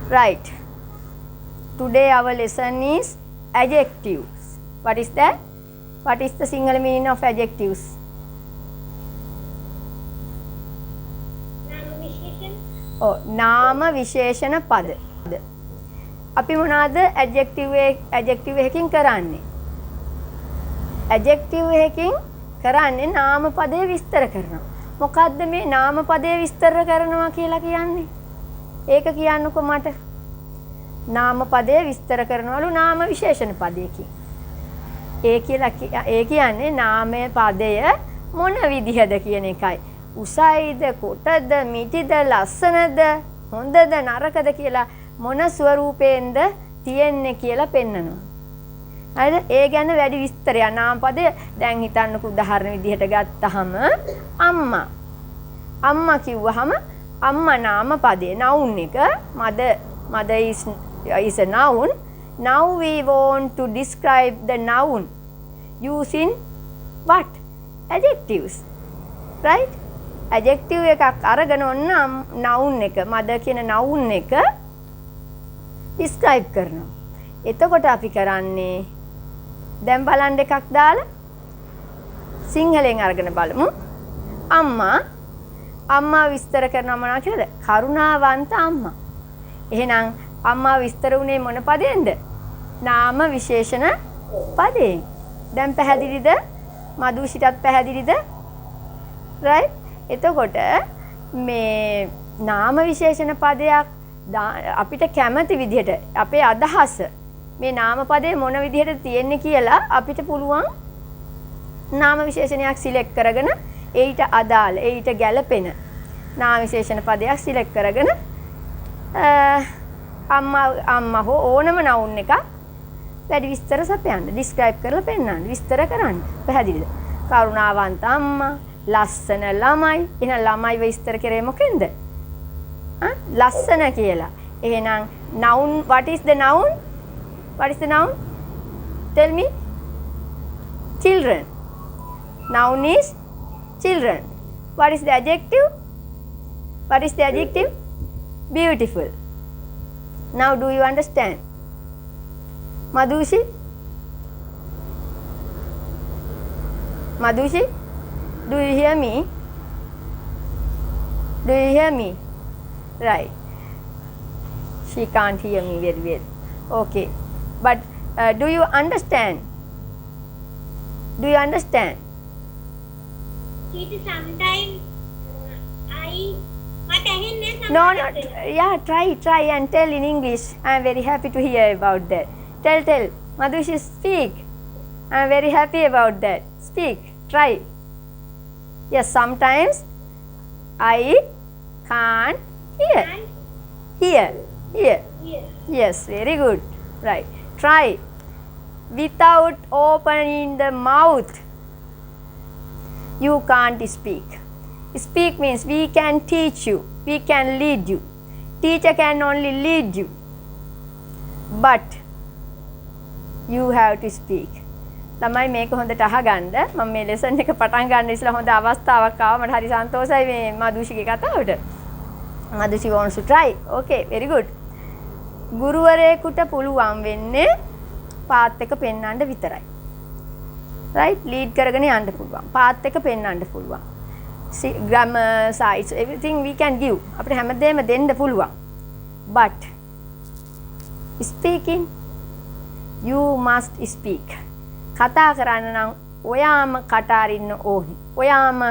Right. Today our lesson is adjectives. What is that? What is the single meaning of adjectives? නාම විශේෂණ පද. අපි මොනවාද adjective එකකින් කරන්නේ? adjective එකකින් කරන්නේ නාම පදේ විස්තර කරනවා. මොකද්ද මේ නාම පදේ විස්තර කරනවා කියලා කියන්නේ? ඒක කියන්නකො මට. නාම පදේ විස්තර කරනවලු නාම විශේෂණ පදයකින්. ඒ කියන්නේ නාමය පදය මොන විදිහද කියන එකයි. උසයිද කොටද මිටිද ලස්සනද හොඳද නරකද කියලා මොන ස්වරූපයෙන්ද තියෙන්නේ කියලා පෙන්නනවා. හරිද? ඒ ගැන වැඩි විස්තරයක් නාම පදය දැන් හිතන්නකෝ උදාහරණ විදිහට ගත්තහම අම්මා. අම්මා කිව්වහම අම්මා නාම පදේ noun එක mother is a noun. Now we want to describe the noun using what? Adjectives. Right? adjective එකක් අරගෙන ඔන්න noun එක mother කියන noun එක describe කරනවා. එතකොට අපි කරන්නේ දැන් බලන්න එකක් දාලා සිංහලෙන් අරගෙන බලමු. අම්මා විස්තර කරනවා මොනවා කියලාද? කරුණාවන්ත අම්මා. එහෙනම් අම්මා විස්තර උනේ මොන පදයෙන්ද? නාම විශේෂණ පදයෙන්. දැන් පැහැදිලිද? මදුෂිටත් පැහැදිලිද? right? එතකොට මේ නාම විශේෂණ පදයක් අපිට කැමති විදිහට අපේ අදහස මේ නාම පදේ මොන විදිහට තියෙන්නේ කියලා අපිට පුළුවන් නාම විශේෂණයක් සිලෙක්ට් කරගෙන ඒට අදාළ ඒට ගැලපෙන නාම විශේෂණ පදයක් සිලෙක්ට් කරගෙන අම්මා හෝ ඕනම noun එකක් වැඩි විස්තර සපයන්න describe කරලා පෙන්නන්න විස්තර කරන්න පැහැදිලිද? කරුණාවන්ත අම්මා ලස්සන ළමයි. එහෙනම් ළමයි විස්තර කරේ මොකෙන්ද? ලස්සන කියලා. එහෙනම් noun, what is the noun? What is the noun? Tell me. Children. Noun is children. What is the adjective? What is the adjective? Beautiful. Now do you understand? Madhushi? Do you hear me? Do you hear me? Right. She can't hear me very well. Okay. But do you understand? Do you understand? Teacher, sometimes No. Yeah, try and tell in English. I am very happy to hear about that. Tell. Madhushi, speak. I am very happy about that. Speak. Try. Yes, sometimes I can't hear. Yes, very good. Right. Try. Without opening the mouth, you can't speak. Speak means we can teach you, we can lead you. Teacher can only lead you, but you have to speak. ළමයි මේක හොඳට අහගන්න. මම මේ lesson එක පටන් ගන්න ඉස්සලා හොඳ අවස්ථාවක් ආවා. මට හරි සන්තෝෂයි මේ මදුෂිගේ කතාවට. මදුෂි wants to try. Okay, very good. ගුරුවරයෙකුට පුළුවන් වෙන්නේ පාත් එක පෙන්වන්න විතරයි. right? lead කරගෙන යන්න පුළුවන්. පාත් එක පෙන්වන්න පුළුවන්. grammar, size, everything we can give. අපිට හැමදේම දෙන්න පුළුවන්. But speaking, you must speak. කතා කරන්න නම් ඔයාම කට අරින්න ඕනි. ඔයාම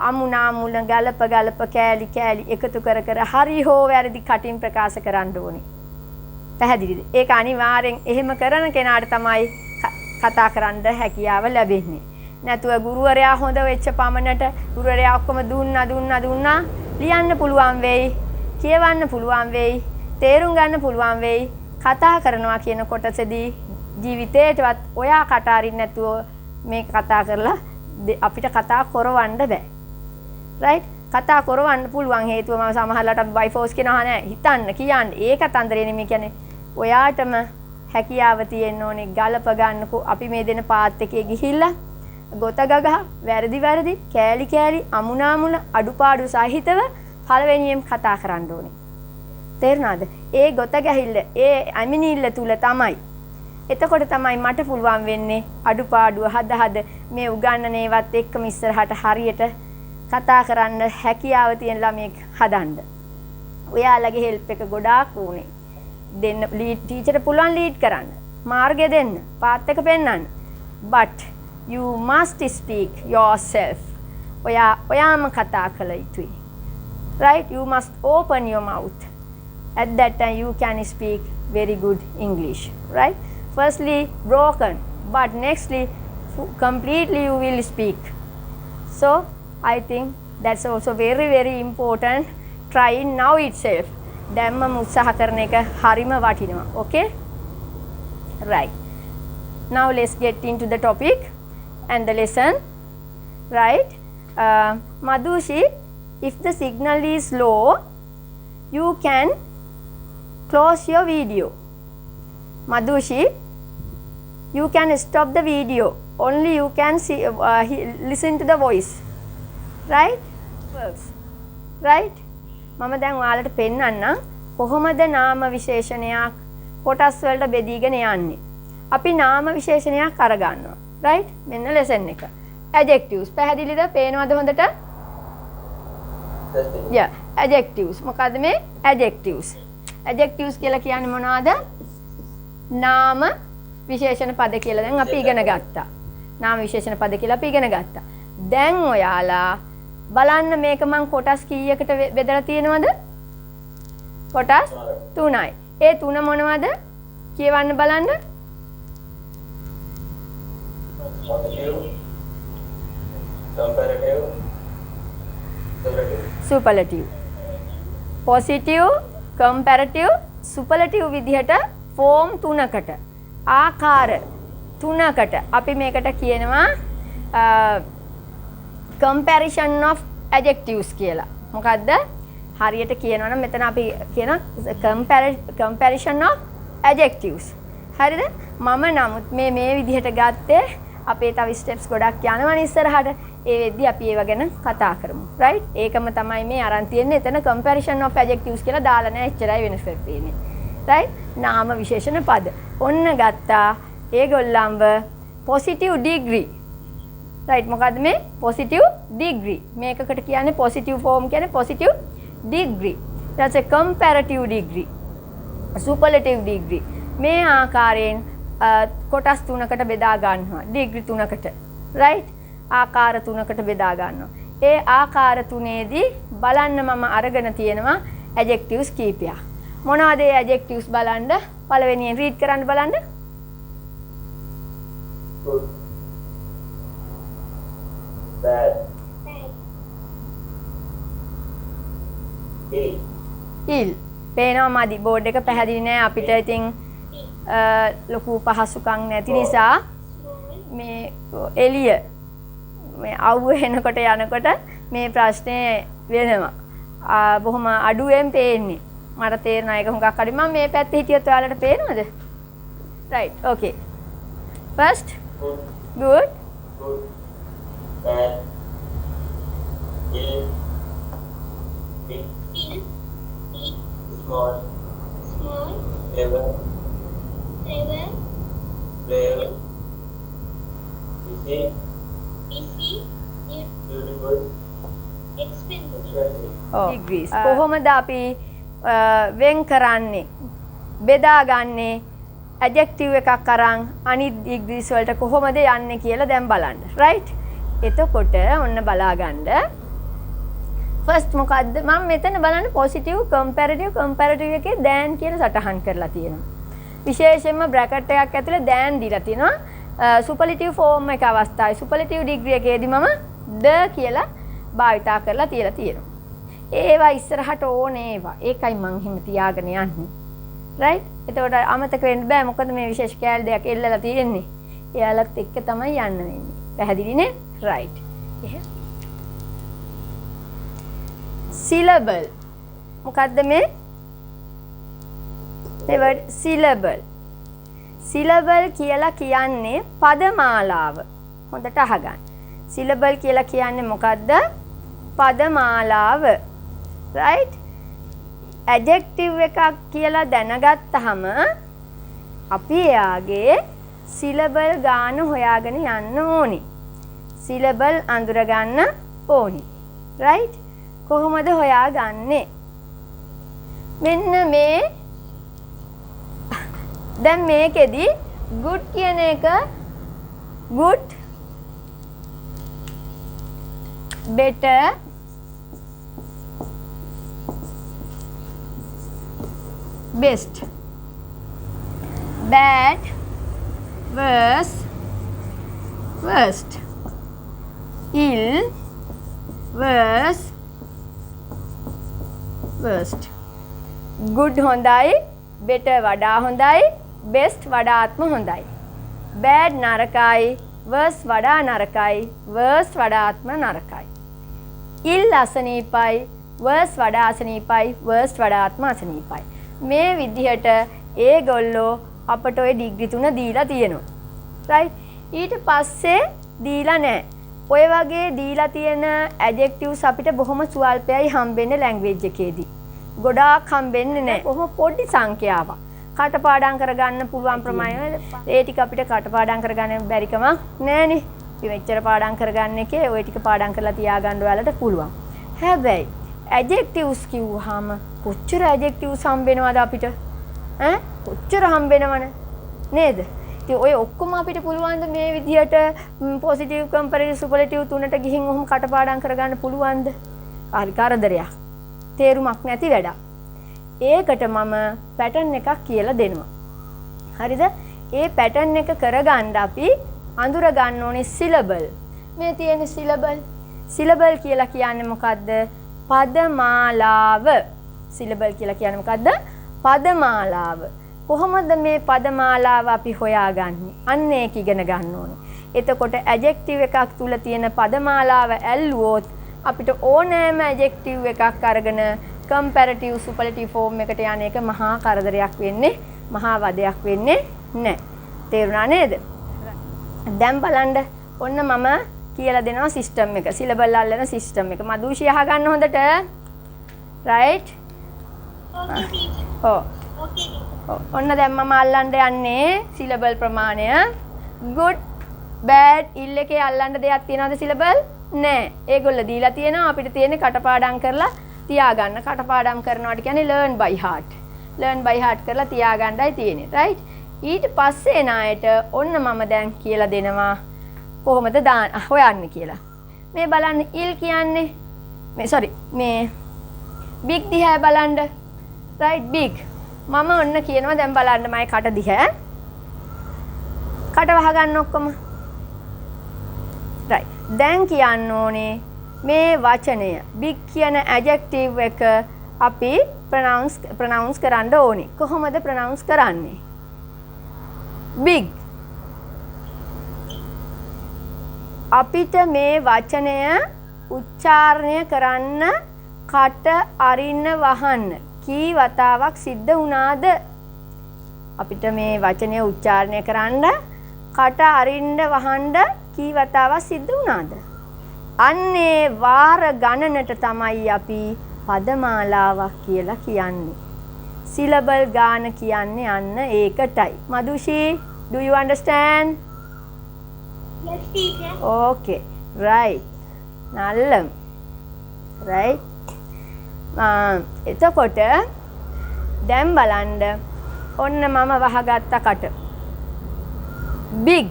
අමුනාමුල ගලප කෑලි එකතු කර හරි හෝ වැරදි කටින් ප්‍රකාශ කරන්න ඕනි. පැහැදිලිද? ඒක අනිවාර්යෙන් එහෙම කරන කෙනාට තමයි කතා කරන්න හැකියාව ලැබෙන්නේ. නැතුව ගුරුවරයා හොඳ වෙච්ච පමණට ගුරුවරයා ඔක්කොම දුන්නා ලියන්න පුළුවන් වෙයි, කියවන්න පුළුවන් වෙයි, තේරුම් ගන්න පුළුවන් වෙයි. කතා කරනවා කියන කොටසදී ජීවිතේටවත් ඔයා කට අරින්න නැතුව මේක කතා කරලා අපිට කතා කරවන්න බෑ. right? කතා කරවන්න පුළුවන් හේතුව මම සමහරවිට අපි by force කියනවා නෑ. හිතන්න කියන්නේ ඒ කතන්දරේ නෙමෙයි කියන්නේ ඔයාටම හැකියාව තියෙන්න ඕනේ ගලප ගන්නකෝ අපි මේ දෙන පාත් එකේ ගිහිල්ලා ගොත ගගහ වැරදි කෑලි අමුනාමුල අඩුපාඩු සහිතව පළවෙනියෙන් කතා කරන්න ඕනේ. තේරුණාද? ඒ ගොත ගැහිල්ල ඒ ඇමිනිල්ල තුල තමයි. එතකොට තමයි මට පුළුවන් වෙන්නේ අඩුපාඩුව හද මේ උගන්නන ඒවත් එක්කම ඉස්සරහට හරියට කතා කරන්න හැකියාව තියෙන ළමෙක් හදන්න. ඔයාලගේ හෙල්ප් එක ගොඩාක් උනේ. දෙන්න ලීඩ් ටීචර්ට පුළුවන් ලීඩ් කරන්න. මාර්ගය දෙන්න. පාත් එක පෙන්වන්න. But you must speak yourself. ඔයාම කතා කළ යුතුයි. Right? You must open your mouth. At that time you can speak very good English. Right? Firstly broken, but nextly completely you will speak. So I think that's also very very important. Try now itself. දැම්මම උත්සාහ කරන එක හරිම වටිනවා. Okay? Right. Now let's get into the topic and the lesson. Right? Madhushi, if the signal is low, you can close your video. Madhushi, you can stop the video. Only you can see, listen to the voice. Right? Works. Right? මම දැන් ඔයාලට පෙන්නන්නම් කොහොමද නාම විශේෂණයක් කොටස් වලට බෙදීගෙන යන්නේ. අපි නාම විශේෂණයක් අරගන්නවා. right? මෙන්න lesson එක. adjectives. පැහැදිලිද? පේනවද හොඳට? yeah, adjectives. මොකද්ද මේ adjectives? adjectives කියලා කියන්නේ මොනවද? නාම විශේෂණ පද කියලා දැන් අපි ඉගෙන ගත්තා. නාම විශේෂණ පද කියලා අපි ඉගෙන ගත්තා. දැන් ඔයාලා බලන්න මේක මං කොටස් කීයකට බෙදලා තියෙනවද? කොටස් 3යි. ඒ 3 මොනවද? කියවන්න බලන්න. Superlative. Positive, comparative, superlative විදිහට ෆෝම් 3කට ආකාර 3කට අපි මේකට කියනවා comparison of adjectives කියලා. මොකද්ද? හරියට කියනවා නම් මෙතන අපි කියන comparison of adjectives. හරිද? මම නමුත් මේ විදිහට ගත්තේ අපේ තව ස්ටෙප්ස් ගොඩක් යනවනේ ඉස්සරහට. ඒ වෙද්දි අපි ඒව ගැන කතා කරමු. right? ඒකම තමයි මේ අරන් තියෙන්නේ. එතන comparison of adjectives කියලා දාලා නැහැ. එච්චරයි වෙනස තියෙන්නේ. right? නාම විශේෂණ පද. ඔන්න ගත්තා. ඒගොල්ලන්ව positive degree. right? මොකද්ද මේ positive degree? මේකකට කියන්නේ positive form කියන්නේ positive degree. that's a comparative degree. superlative degree. මේ ආකාරයෙන් කොටස් 3කට බෙදා ගන්නවා. degree 3කට. right? ආකාර 3කට බෙදා ගන්නවා. ඒ ආකාර 3ේදී බලන්න මම අරගෙන තියෙනවා adjectives කීපයක්. මොනවද ඒ adjectives බලන්න? පළවෙනියෙන් read කරන්න බලන්න. Good. Bad. ill. පේනවා මදි. බෝඩ් එක පැහැදිලි නෑ අපිට. ඉතින් ලොකු පහසුකම් නැති නිසා මේ එළිය මේ අවුව එනකොට යනකොට මේ ප්‍රශ්නේ වෙනවා. බොහොම අඩුවෙන් පේන්නේ. මට තේරෙනවා ඒක හුඟක් අඩුයි. මම මේ පැත්තේ හිටියොත් ඔයාලට පේනවද? right. okay. first good. Good. Bad. Ill. Big. Small. Clever. Brave. Busy. Beautiful. Expensive. degrees. කොහොමද අපි වෙන් කරන්නේ? බෙදාගන්නේ adjective එකක් අරන් අනිත් degrees වලට කොහොමද යන්නේ කියලා දැන් බලන්න. right? එතකොට ඔන්න බලාගන්න. first මොකද්ද? මම මෙතන බලන්න positive, comparative එකේ than කියලා සටහන් කරලා තියෙනවා. විශේෂයෙන්ම bracket එකක් ඇතුලේ than දීලා තියෙනවා. superlative form එක අවස්ථාවේ superlative degree එකේදී මම the කියලා භාවිතා කරලා තියලා තියෙනවා. ඒවා ඉස්සරහට ඕනේ ඒවා. ඒකයි මං හිම තියාගෙන යන්නේ. right? එතකොට අමතක වෙන්න බෑ. මොකද මේ විශේෂ කැල දෙයක් එල්ලලා තියෙන්නේ. එයාලත් එක්ක තමයි යන්න වෙන්නේ. පැහැදිලිනේ? right. syllable. මොකද්ද මේ? the word syllable. syllable කියලා කියන්නේ පදමාලාව. හොඳට අහගන්න. syllable කියලා කියන්නේ මොකද්ද? පදමාලාව. right? ඇඩ්ජෙක්ටිව් එකක් කියලා දැනගත්තහම අපි එයාගේ සිලබල් ගාන හොයාගෙන යන්න ඕනි. සිලබල් අඳුර ගන්න ඕනි. රයිට්? කොහොමද හොයාගන්නේ? මෙන්න මේ දැන් මේකෙදි good කියන එක good, better, best, bad, worse, worst, ill, worse, worst. good හොඳයි, better වඩා හොඳයි, best වඩාත්ම හොඳයි. bad නරකයි, worse වඩා නරකයි, worst වඩාත්ම නරකයි. ill අසනීපයි, worse වඩා අසනීපයි, worst වඩාත්ම අසනීපයි. මේ විදිහට ඒගොල්ලෝ අපට ওই ඩිග්‍රී 3 දීලා තියෙනවා. රයිට්? ඊට පස්සේ දීලා නැහැ. ඔය වගේ දීලා තියෙන ඇඩ්ජෙක්ටිව්ස් අපිට බොහොම සුවල්පයයි හම්බෙන්නේ ලැන්ග්වේජ් එකේදී. ගොඩාක් හම්බෙන්නේ නැහැ. බොහොම පොඩි සංඛ්‍යාවක්. කටපාඩම් කරගන්න පුළුවන් ප්‍රමාණය ඒ ටික අපිට කටපාඩම් කරගන්න බැරි කමක් නැහැනේ. අපි මෙච්චර පාඩම් කරගන්න එකේ ওই ටික පාඩම් කරලා තියාගන්න ඔයාලට පුළුවන්. හැබැයි ඇඩ්ජෙක්ටිව්ස් කිව්වහම කොච්චර ඇඩ්ජෙක්ටිව්ස් හම්බෙනවද අපිට? කොච්චර හම්බෙනවනේ නේද? ඉතින් ඔය ඔක්කොම අපිට පුළුවන් ද මේ විදිහට පොසිටිව් කම්පැරටිව් සුපර්ලටිව් තුනට ගිහින් ඔහොම කටපාඩම් කරගන්න පුළුවන්ද? හරි කරදරයක්. තේරුමක් නැති වැඩක්. ඒකට මම පැටර්න් එකක් කියලා දෙනවා. හරිද? ඒ පැටර්න් එක කරගන්න අපි අඳුර ගන්න ඕනේ සිලබල්. මේ තියෙන සිලබල්. සිලබල් කියලා කියන්නේ මොකද්ද? පදමාලාව. සිලබල් කියලා කියන්නේ මොකද්ද? පදමාලාව. කොහොමද මේ පදමාලාව අපි හොයාගන්නේ? අන්න ඒක ඉගෙන ගන්න ඕනේ. එතකොට ඇඩ්ජෙක්ටිව් එකක් තුල තියෙන පදමාලාව ඇල්ලුවොත් අපිට ඕනෑම ඇඩ්ජෙක්ටිව් එකක් අරගෙන කම්පැරටිව් සුපර්ලටිව් ෆෝම් එකට යන එක මහා කරදරයක් වෙන්නේ, මහා වදයක් වෙන්නේ නැහැ. තේරුණා නේද? දැන් බලන්න ඔන්න මම කියලා දෙනවා සිස්ටම් එක. සිලබල් අල්ලන සිස්ටම් එක. මදුෂි අහගන්න හොඳට. රයිට්? Okay, teacher. ඔව්. Okay. ඔන්න දැන් මම අල්ලන්න යන්නේ සිලබල් ප්‍රමාණය. good, bad, ill එකේ අල්ලන්න දෙයක් තියනවද සිලබල්? නෑ. ඒගොල්ලෝ දීලා තියෙනවා අපිට තියෙන්නේ කටපාඩම් කරලා තියාගන්න. කටපාඩම් කරනවාට කියන්නේ learn by heart. learn by heart කරලා තියාගන්නයි තියෙන්නේ. right? ඊට පස්සේ එන අයට ඔන්න මම දැන් කියලා දෙනවා කොහොමද හොයන්නේ කියලා. මේ බලන්න ill කියන්නේ මේ big දිහා බලන්න. right? big. මම ඔන්න කියනවා දැන් බලන්න මගේ කට දිහා. කට වහගන්න ඔක්කොම. right. දැන් කියන්න ඕනේ මේ වචනය big කියන adjective එක අපි pronounce කරන්න ඕනේ. කොහොමද pronounce කරන්නේ? big. අපිට මේ වචනය උච්චාරණය කරන්න කට අරින්න වහන්න කී වතාවක් සිද්ධ වුණාද? අපිට මේ වචනය උච්චාරණය කරන්න කට අරින්න වහන්න කී වතාවක් සිද්ධ වුණාද? අන්නේ වාර ගණනට තමයි අපි පදමාලාවක් කියලා කියන්නේ. සිලබල් ගාන කියන්නේ අන්න ඒකටයි. මදුෂි, do you understand? Yes, teacher. Okay, right. නල්ලම්. right. එතකොට දැන් බලන්න ඔන්න මම වහගත්ත කට. big.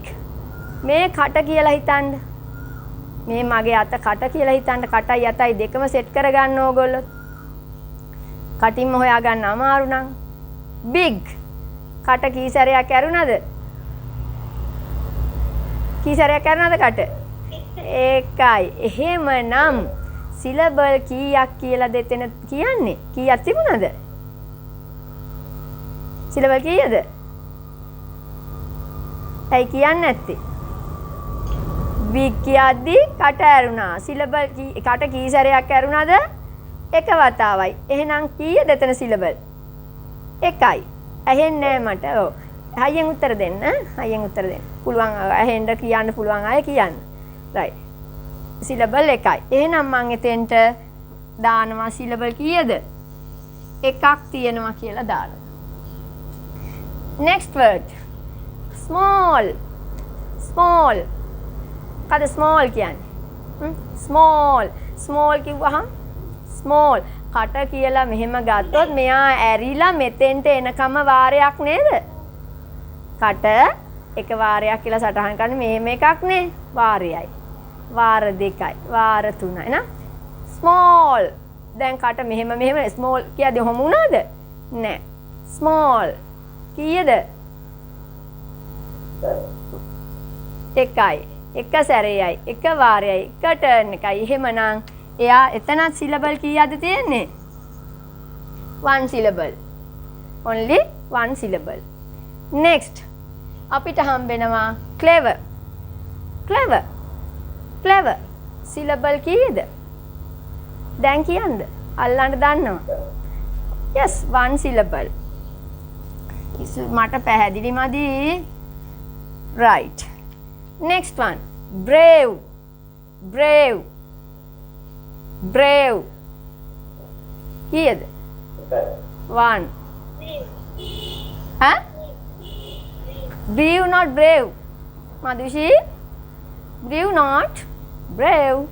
මේ කට කියලා හිතන්න. මේ මගේ අත කට කියලා හිතන්න. කටයි අතයි දෙකම සෙට් කරගන්න ඕගොල්ලෝ. කටින්ම හොයාගන්න අමාරු නම් big. කට කී සැරයක් ඇරුණාද? කී සැරයක් ඇරුණාද කට? ඒකයි. එහෙමනම් සිලබල් කීයක් කියලා දෙතන කියන්නේ? කීයක් තිබුණාද? සිලබල් කීයද? ඇයි කියන්නේ නැත්තේ? big කියද්දි කට ඇරුණා. සිලබල් කට කී සැරයක් ඇරුණාද? එක වතාවයි. එහෙනම් කීයද එතන සිලබල්? එකයි. ඇහෙන්නේ නැහැ මට. ඔව්. හයියෙන් උත්තර දෙන්න. හයියෙන් උත්තර දෙන්න. පුළුවන් ඇහෙන්න කියන්න පුළුවන් අය කියන්න. right. සිලබල් එකයි. එහෙනම් මම එතෙන්ට දානවා සිලබල් කීයද? එකක් තියෙනවා කියලා දානවා. Next word. Small. Small. මොකද small කියන්නේ? Small. Small කිව්වහම small. කට කියලා මෙහෙම ගත්තොත් මෙයා ඇරිලා මෙතෙන්ට එනකම වාරයක් නේද? කට එක වාරයක් කියලා සටහන් කරන්නේ මෙහෙම එකක් නේ. වාරයයි. වාර දෙකයි. වාර තුනයි නේද? Small. දැන් කට මෙහෙම small කියද්දි කොහොම වුණාද? නෑ. Small. කීයද? එකයි. එක සැරේයයි. එක වාරයයි. එක ටර්න් එකයි. එහෙමනම් එයා එතනත් syllable කීයද තියෙන්නේ? 1 syllable. Only 1 syllable. Next. අපිට හම්බෙනවා clever. Clever. Clever. syllable කීයද? දැන් කියන්න. අල්ලන්න දන්නවා. Yes, 1 syllable. මට පැහැදිලි මදි. Right. Next one. Brave. Brave. Brave. කීයද? 1. Huh? Brave, not brave. Madhushi? Brave, not brave.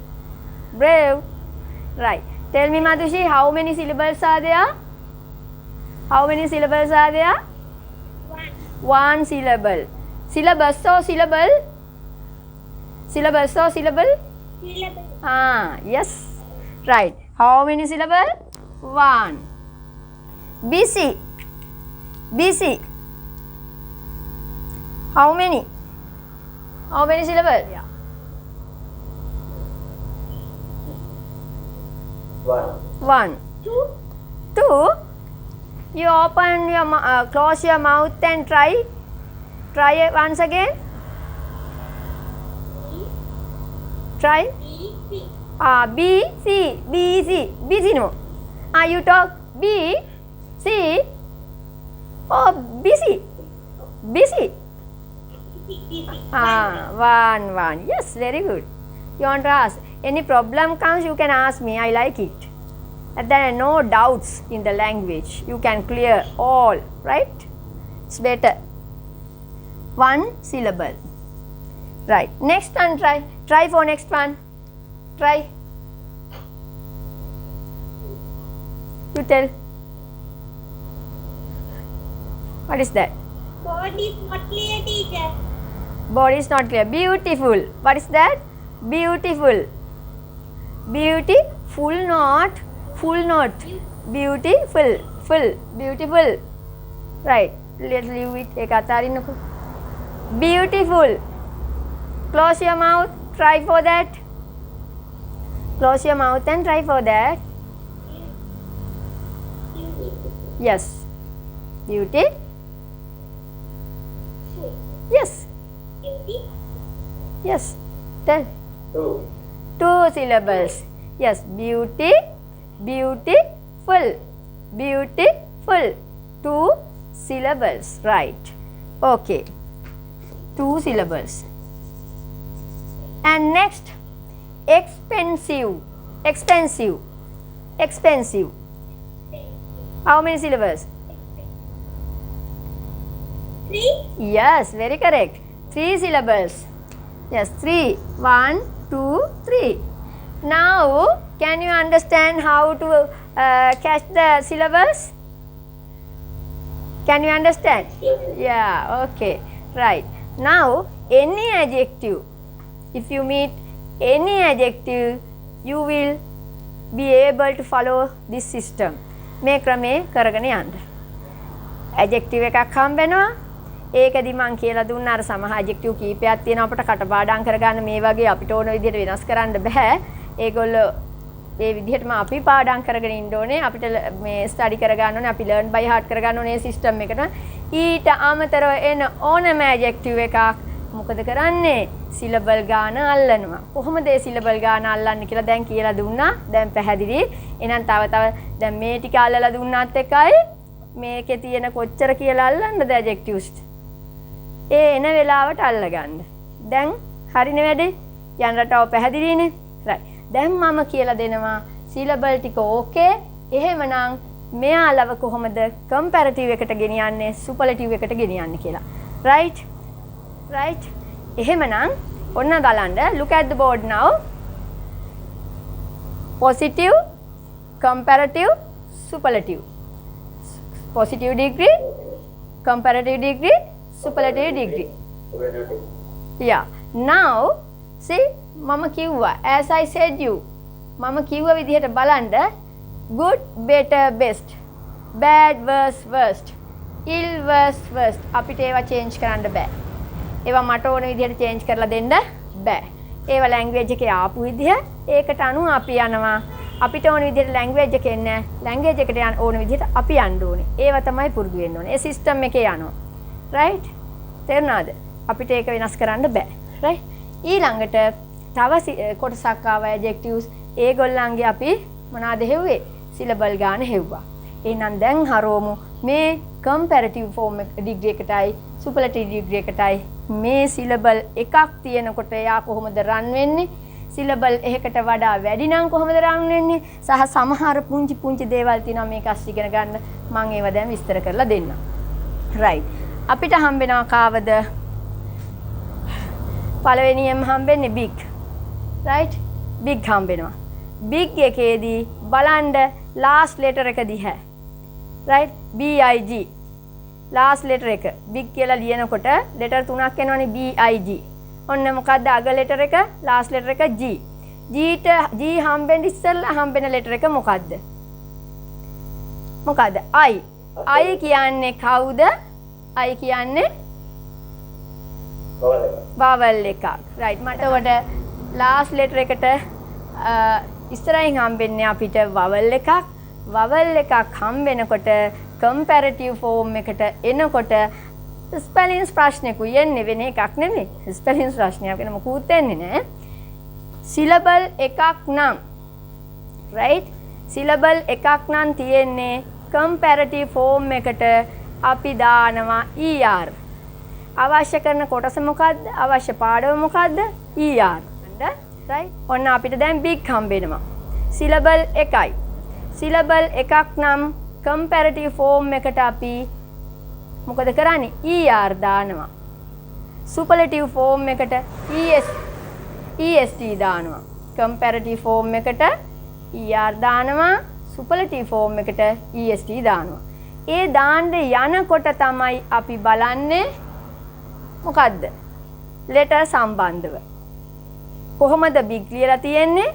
Brave. Right. Tell me, Madhushi, how many syllables are there? How many syllables are there? 1 syllable. Syllabus or syllable? Syllabus or syllable? Syllable. Ah, yes. Right. How many syllable? 1. Busy. Busy. How many? How many syllable? Yeah. 1. 2. 2. You open your close your mouth and try. Try it once again. Try. B. B, C, B, C. Busy no. You talk B, C. Oh, busy. Busy. One. Yes, very good. You want to ask? Any problem comes, you can ask me. I like it. And there are no doubts in the language. You can clear all, right? It's better. 1 syllable. Right. Next one, try. Try for next one. Try. You tell. What is that? Board is not clear, teacher. Body is not clear. Beautiful. What is that? Beautiful. Beautiful, not full, not beautiful. Full. Beautiful. Right. Let's leave it. Ek atarinako. Beautiful. Close your mouth. Try for that. Close your mouth and try for that. Yes. Beauty. Yes. Beauty. Yes. Tell. 2 syllables. Yes. Beauty. Beautiful. Beautiful. 2 syllables. Right. Okay. 2 syllables. And next, expensive. Expensive. Expensive. How many syllables? 3. Yes, very correct. 3 syllables. Yes, 3. 1, 2, 3. Now, can you understand how to catch the syllables? Can you understand? Yes. Yeah, okay. Right. Now, any adjective, if you meet any adjective, you will be able to follow this system. මේ ක්‍රමේ කරගෙන යන්න. adjective එකක් හම්බ වෙනවා. ඒකදී මං කියලා දුන්න අර සමහර adjective කීපයක් තියෙනවා අපිට කටපාඩම් කරගන්න මේ වගේ අපිට ඕන විදිහට වෙනස් කරන්න බෑ. ඒගොල්ලෝ ඒ විදිහටම අපි පාඩම් කරගෙන ඉන්න ඕනේ. අපිට මේ ස්ටඩි කරගන්න ඕනේ. අපි learn by heart කරගන්න ඕනේ සිස්ටම් එකට. ඊට අමතරව එන ඕනම adjective එකක් මොකද කරන්නේ? syllable ගාන අල්ලනවා. කොහොමද ඒ syllable ගාන අල්ලන්නේ කියලා දැන් කියලා දුන්නා. දැන් පැහැදිලි. එහෙනම් තව දැන් මේ ටික අල්ලලා දුන්නාත් එකයි මේකේ තියෙන කොච්චර කියලා අල්ලන්නද adjectives. ඒ එන වෙලාවට අල්ලගන්න. දැන් හරිනේ වැඩේ. යන රටාව පැහැදිලිනේ. right. දැන් මම කියලා දෙනවා syllable ටික ඕකේ. එහෙමනම් මෙයාලව කොහොමද කම්පැරටිව් එකට ගෙනියන්නේ සුපර්ලටිව් එකට ගෙනියන්නේ කියලා. right? right? එහෙමනම් ඔන්න බලන්න look at the board now. positive, comparative, superlative. Positive degree, comparative degree, superlative degree. Yeah. Now, see, mama කිව්වා as I said you. මම කිව්ව විදිහට බලන්න good, better, best. bad, worse, worst. ill, worse, worst. අපිට ඒවා change කරන්න බෑ. ඒවා මට ඕන විදිහට change කරලා දෙන්න බෑ. ඒවා language එකේ ආපු විදිහ ඒකට අනුව අපි යනවා. අපිට ඕන විදිහට language එකේ එන්නේ language එකට යන ඕන විදිහට අපි යන්න ඕනේ. ඒවා තමයි පුරුදු වෙන්න ඕනේ. ඒ system එකේ යනවා. right? තේරුණාද? අපිට ඒක වෙනස් කරන්න බෑ. right? ඊළඟට තව කොටසක් ආව adjectives. ඒගොල්ලන්ගේ අපි මොනවාද හෙව්වේ? syllable ගාන හෙව්වා. එහෙනම් දැන් හරවමු මේ comparative form degree එකටයි superlative degree එකටයි මේ syllable එකක් තියෙනකොට එයා කොහොමද run වෙන්නේ? syllable එකකට වඩා වැඩි නම් කොහොමද run වෙන්නේ? සහ සමහර පුංචි දේවල් තියෙනවා මේක අස් ඉගෙන ගන්න. මම ඒවා දැන් විස්තර කරලා දෙන්නම්. right. අපිට හම්බෙනවා කාවද? පළවෙනියෙන්ම හම්බෙන්නේ big. right? big හම්බෙනවා. big එකේදී බලන්න last letter එක දිහා. right? big. last letter එක big කියලා ලියනකොට letter තුනක් එනවනේ big. ඔන්න මොකද්ද අග letter එක? last letter එක g. g හම්බෙන්න ඉස්සෙල්ලා හම්බෙන letter එක මොකද්ද? මොකද්ද? I. I කියන්නේ කවුද? I කියන්නේ vowel එකක්. right. මට උඩ last letter එකට ඉස්සරහින් හම්බෙන්නේ අපිට vowel එකක්. vowel එකක් හම්බෙනකොට comparative form එකට එනකොට spellings ප්‍රශ්නකුයි එන්නේ වෙන එකක් නෙමෙයි. spellings ප්‍රශ්නයක් වෙන මොකුත් එන්නේ නැහැ. syllable එකක් නම් right? syllable එකක් නම් තියෙන්නේ comparative form එකට අපි දානවා er. අවශ්‍ය කරන කොටස මොකද්ද? අවශ්‍ය පාඩම මොකද්ද? er. right? ඔන්න අපිට දැන් big හම්බෙනවා. syllable එකයි. syllable එකක් නම් comparative form එකට අපි මොකද කරන්නේ? er දානවා. superlative form එකට est දානවා. comparative form එකට er දානවා. superlative form එකට est දානවා. ඒ දාන්න යනකොට තමයි අපි බලන්නේ මොකද්ද? letter සම්බන්ධව. කොහොමද big ලියලා තියෙන්නේ?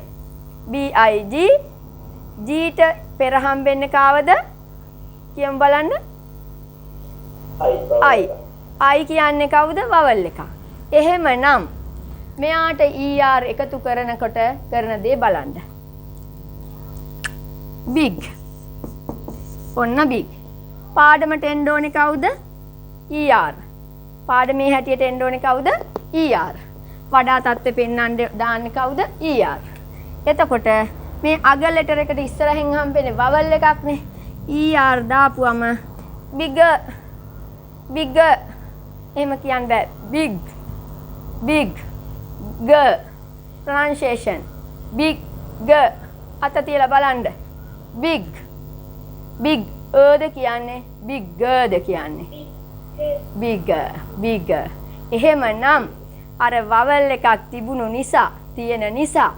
big. g ට පෙර හම්බෙන්නේ කාවද? කියමු බලන්න. I කියන්නේ කවුද? vowel එක. එහෙමනම් මෙයාට er එකතු කරනකොට කරන දේ බලන්න. big. ඔන්න big. පාඩමට එන්න ඕනේ කවුද? er. පාඩමේ හැටියට එන්න ඕනේ කවුද? er. වඩා තත්ත්වෙ පෙන්වන්න දාන්නේ කවුද? er. එතකොට මේ අග letter එකට ඉස්සරහින් හම්බෙන්නේ vowel එකක්නේ. er දාපුවම bigger. එහෙම කියන්න බෑ. big. g pronunciation. big අත තියලා බලන්න. big ද කියන්නේ bigger කියන්නේ. bigger. එහෙමනම් අර vowel එකක් තිබුණු නිසා තියෙන නිසා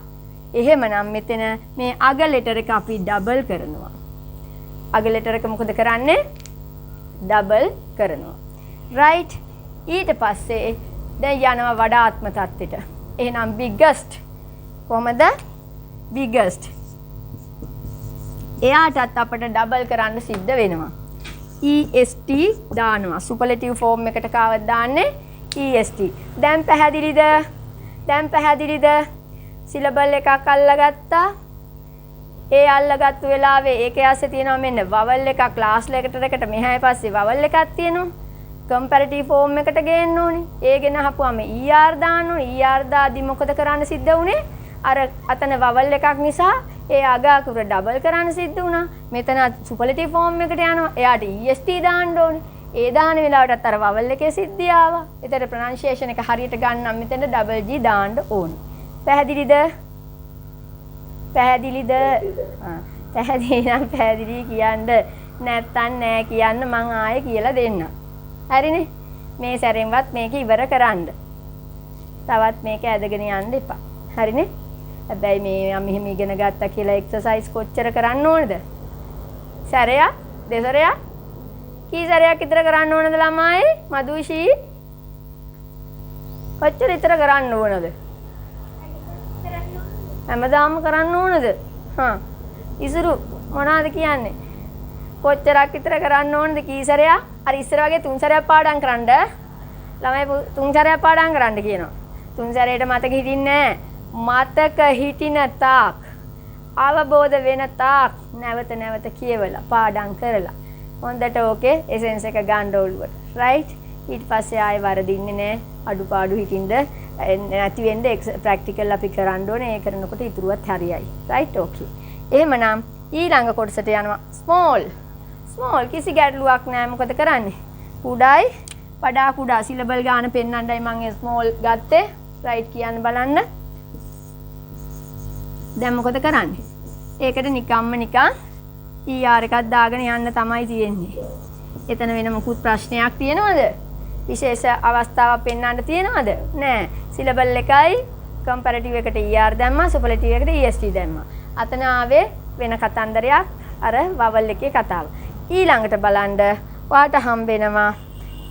එහෙමනම් මෙතන මේ අග letter එක අපි double කරනවා. අග letter එක මොකද කරන්නේ? double කරනවා. right? ඊට පස්සේ දැන් යනවා වඩාත්ම තත්ත්වෙට. එහෙනම් biggest කොහමද? biggest. එයාටත් අපිට double කරන්න සිද්ධ වෙනවා. est දානවා. superlative form එකට කාවද දාන්නේ? est. දැන් පැහැදිලිද? syllable එකක් අල්ලගත්තා. ඒ අල්ලගත්තු වෙලාවේ ඒකේ ASCII තියෙනවා මෙන්න vowel එකක් last letter එකට මෙහායි පස්සේ vowel එකක් තියෙනවා. comparative form එකට ගේන්න ඕනේ. ඒ ගෙන අහපුවාම er දාන්න ඕනේ. er දාදී මොකද කරන්න සිද්ධ වුනේ? අර අතන vowel එකක් නිසා ඒ අග අකුර double කරන්න සිද්ධ වුණා. මෙතන superlative form එකට යනවා. එයාට est දාන්න ඕනේ. ඒ දාන වෙලාවටත් අර vowel එකේ සිද්ධිය ආවා. ඒතර pronunciation එක හරියට ගන්න නම් මෙතන double g දාන්න ඕනේ. පැහැදිලිද? පැහැදිලි නම් පැහැදිලි කියන්න. නැත්තම් නෑ කියන්න මං ආයේ කියලා දෙන්නම්. හරිනේ? මේ සැරෙන්වත් මේක ඉවර කරන්න. තවත් මේක ඇදගෙන යන්න එපා. හරිනේ? හැබැයි මේ මම මෙහෙම ඉගෙන ගත්තා කියලා එක්සර්සයිස් කොච්චර කරන්න ඕනද? සැරයක්, දෙසරයක්, කී සැරයක් විතර කරන්න ඕනද ළමයි? මදුෂී කොච්චර විතර කරන්න ඕනද? හැමදාම කරන්න ඕනද? හා. ඉසුරු මොනවද කියන්නේ? කොච්චරක් විතර කරන්න ඕනද කී සැරයක්? අර ඉස්සර වගේ 3 සැරයක් පාඩම් කරන්න. ළමයි 3 සැරයක් පාඩම් කරන්න කියනවා. 3 සැරේට මතක හිටින්නේ නැහැ. මතක හිටින තාක් අවබෝධ වෙන තාක් නැවත නැවත කියවලා පාඩම් කරලා හොඳට ඕකේ එසෙන්ස් එක ගන්න ඕලුවට. රයිට්? ඊට පස්සේ ආයෙ වරදින්නේ නැහැ. අඩුපාඩු හිටින්ද නැති වෙන්න ප්‍රැක්ටිකල් අපි කරන්න ඕනේ. ඒ කරනකොට ඉතුරුවත් හරියයි. රයිට්? ඕකේ. එහෙමනම් ඊළඟ කොටසට යනවා. ස්මෝල්. ස්මෝල් කිසි ගැටලුවක් නැහැ. මොකද කරන්නේ? කුඩායි වඩා කුඩා සිලබල් ගාන පෙන්වන්නයි මම ස්මෝල් ගත්තේ. රයිට් කියන්න බලන්න. දැන් මොකද කරන්නේ? ඒකට නිකම්ම නිකන් ER එකක් දාගෙන යන්න තමයි තියෙන්නේ. එතන වෙන මොකුත් ප්‍රශ්නයක් තියෙනවද? විශේෂ අවස්ථාවක් පෙන්වන්න තියෙනවද? නෑ. සිලබල් එකයි කම්පැරටිව් එකට ER දැම්මා, සුපර්ලටිව් එකට EST දැම්මා. අතන ආවේ වෙන කතන්දරයක් අර වවල් එකේ කතාව. ඊළඟට බලන්න ඔයාට හම්බ වෙනවා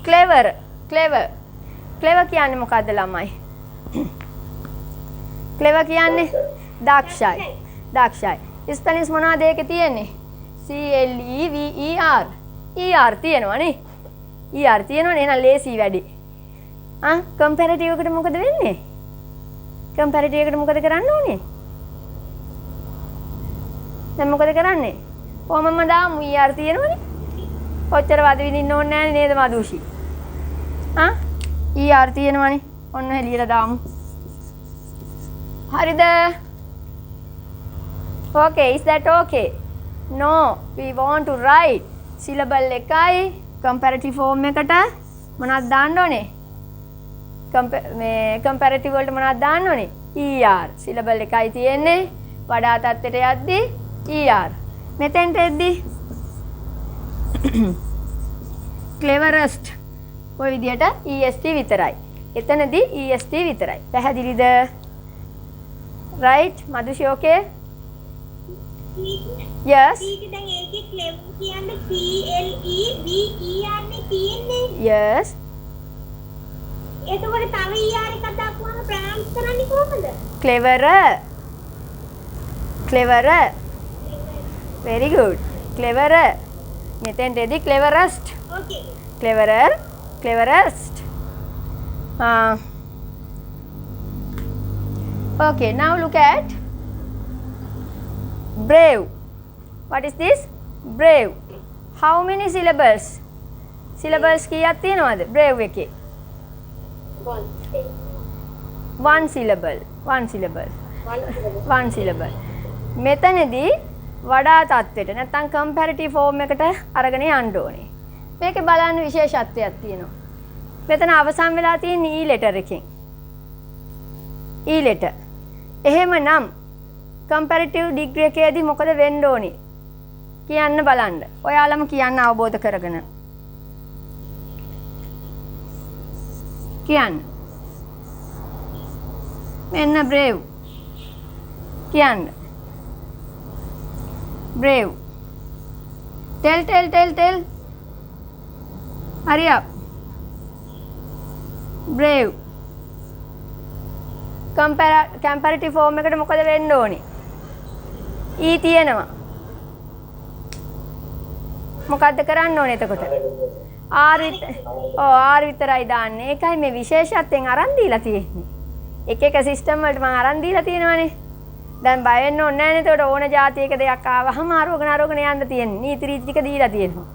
ක්ලෙවර්. ක්ලෙවර් කියන්නේ මොකද්ද ළමයි? ක්ලෙවර් කියන්නේ දක්ෂයි. දක්ෂයි. ස්පෙලිංස් මොනවද ඒකේ තියෙන්නේ? CLEVER. ER තියෙනවනේ. ER තියෙනවනේ එහෙනම් ලේසි වැඩි. කම්පැරටිව් එකට මොකද වෙන්නේ? කම්පැරටිව් එකට මොකද කරන්න ඕනේ? දැන් මොකද කරන්නේ? කොහොමම දාමු ER තියෙනවනේ. කොච්චර වද විඳින්න ඕනේ නැහැ නේද මදුෂි? ER තියෙනවනේ. ඔන්න එළියට දාමු. හරිද? Okay, is that okay? No, we want to write syllable එකයි comparative form එකට මොනවද දාන්න ඕනේ? මේ comparative වලට මොනවද දාන්න ඕනේ? ER. syllable එකයි තියෙන්නේ. වඩා තත්ත්වයට යද්දී ER. මෙතෙන්ට එද්දී cleverest කොයි විදියට EST විතරයි. එතනදී EST විතරයි. පැහැදිලිද? right? මදුෂි okay? Yes. දැන් ඒකේ ක්ලෙවර් කියන්නේ CLEVER නේ තියෙන්නේ. Yes. එතකොට තව ER එකක් දාපුවම ප්‍රොනවුන්ස් කරන්නේ කොහොමද? Clever. Very good. Clever. මෙතෙන්ටදී cleverest. Okay. Cleverest. Okay, now look at brave. What is this? Brave. How many syllables? Syllables කීයක් තියෙනවද? brave එකේ? One syllable. මෙතනදී වඩා තත්ත්වයට නැත්නම් comparative form එකට අරගෙන යන්න ඕනේ. මේකේ බලන්න විශේෂත්වයක් තියෙනවා. මෙතන අවසන් වෙලා තියෙන E letter එකෙන්. E letter. එහෙමනම් comparative degree එකේදී මොකද වෙන්න ඕනේ? කියන්න බලන්න. ඔයාලම කියන්න අවබෝධ කරගෙන. කියන්න. මෙන්න brave. කියන්න. brave. Tell. Hurry up. brave. comparative form එකට මොකද වෙන්න ඕනේ? E තියෙනවා. මොකද්ද කරන්න ඕනේ එතකොට? R විතරයි දාන්නේ. ඒකයි මේ විශේෂත්වයෙන් අරන් දීලා තියෙන්නේ. එක සිස්ටම් වලට මම අරන් දීලා තියෙනවානේ. දැන් බය වෙන්න ඕනේ නැහැ නේද? ඒකට ඕන જાතියක දෙයක් ආවහම අරගෙන යන්න තියෙන්නේ. නීති රීති ටික දීලා තියෙනවා.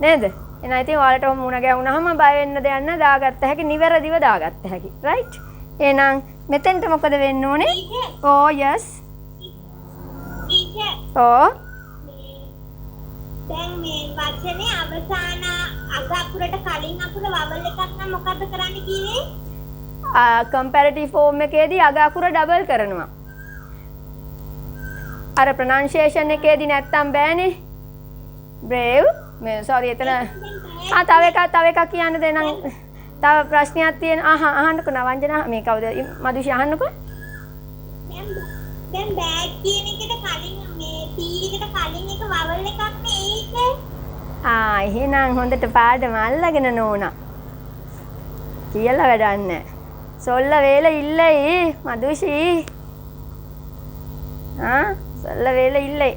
නේද? එහෙනම් ඉතින් ඔයාලට මුණ ගැහුනහම බය වෙන්න දෙයක් නැහැ. දාගත්ත හැකි, නිවැරදිව දාගත්ත හැකි. right? එහෙනම් මෙතෙන්ට මොකද වෙන්න ඕනේ? Oh yes. Oh. දැන් මේ වචනේ අවසාන අග අකුරට කලින් අකුර වවල් එකක් නම් මොකද්ද කරන්න කියන්නේ? comparative form එකේදී අග අකුර ඩබල් කරනවා. අර ප්‍රොනන්සියේෂන් එකේදී නැත්තම් බෑනේ. brave මේ sorry එතන තව එකක් කියන්න දෙන්නම්. තව ප්‍රශ්නයක් තියෙන අහන්නකෝ නවංජනා මේ කවුද මදුෂි අහන්නකෝ. දැන් බෑඩ් කියන එකට කලින් මේ T එකට කලින් එක වවල් එකක් නේ ඒක. එහෙනම් හොඳට පාඩම අල්ලගෙන නෝනා. කියලා වැඩක් නැහැ. සොල්ල වේල ඉල්ලයි මදුෂි. සොල්ල වේල ඉල්ලයි.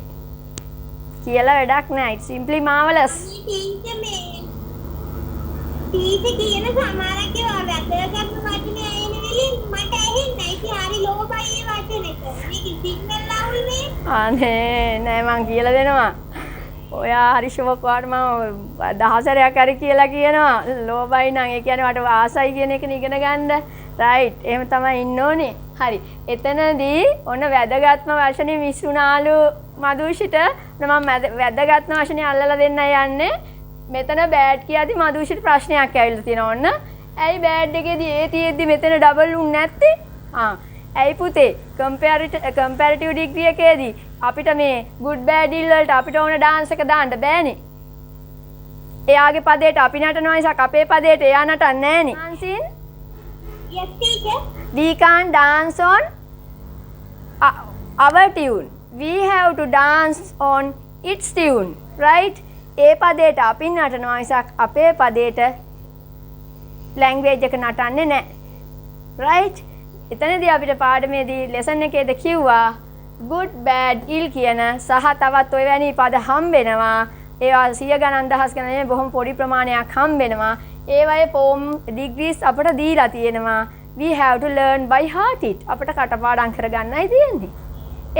කියලා වැඩක් නැහැ. It's simply marvelous. ටීචර් කියන සමහරක් ඒවා වැදගත් වචනේ එන වෙලින් මට ඇහෙන්නේ නැහැ. ඒක හරි ලෝභයි ඒ වචනෙට. මේක සිග්නල් අවුල්නේ. නෑ මං කියලා දෙනවා. ඔයා හරි ෂෝක් වාට මම දහසරයක් හරි කියලා කියනවා. ලෝභයි නම් ඒ කියන්නේ වට ආසයි කියන එක ඉගෙන ගන්න. රයිට්. එහෙම තමයි ඉන්න ඕනේ. හරි. එතනදී ඔන්න වැදගත්ම වචනේ මිස් වුණාලු මදුෂිට. මම වැදගත්ම වචනේ අල්ලලා දෙන්න යන්නේ. මෙතන බෑඩ් කියද්දි මදුෂිට ප්‍රශ්නයක් ඇවිල්ලා තියෙනවා ඔන්න. ඇයි බෑඩ් එකේදී ඒ තියෙද්දි මෙතන ඩබල් උන්නේ නැත්තේ? ඇයි පුතේ කම්පැරිටිව් ඩිග්‍රී එකේදී අපිට මේ good bad ill වලට අපිට ඕන dance එක දාන්න බෑනේ. එයාගේ පදයට අපි නටනවා නිසා අපේ පදයට එයා නටන්නේ නෑනේ. dancing yes teacher. we can't dance on our tune. We have to dance on its tune. Right? ඒ පදයට අපි නටනවා නිසා අපේ පදයට language එක නටන්නේ නෑ. Right? එතනදී අපිට පාඩමේදී lesson එකේදී කිව්වා good bad ill කියන සහ තවත් ඔය වැනි පද හම්බෙනවා. ඒවා 100 ගණන් දහස් ගණන් නෙමෙයි බොහොම පොඩි ප්‍රමාණයක් හම්බෙනවා. ඒවයේ form degrees අපට දීලා තියෙනවා. we have to learn by heart it. අපට කටපාඩම් කරගන්නයි තියෙන්නේ.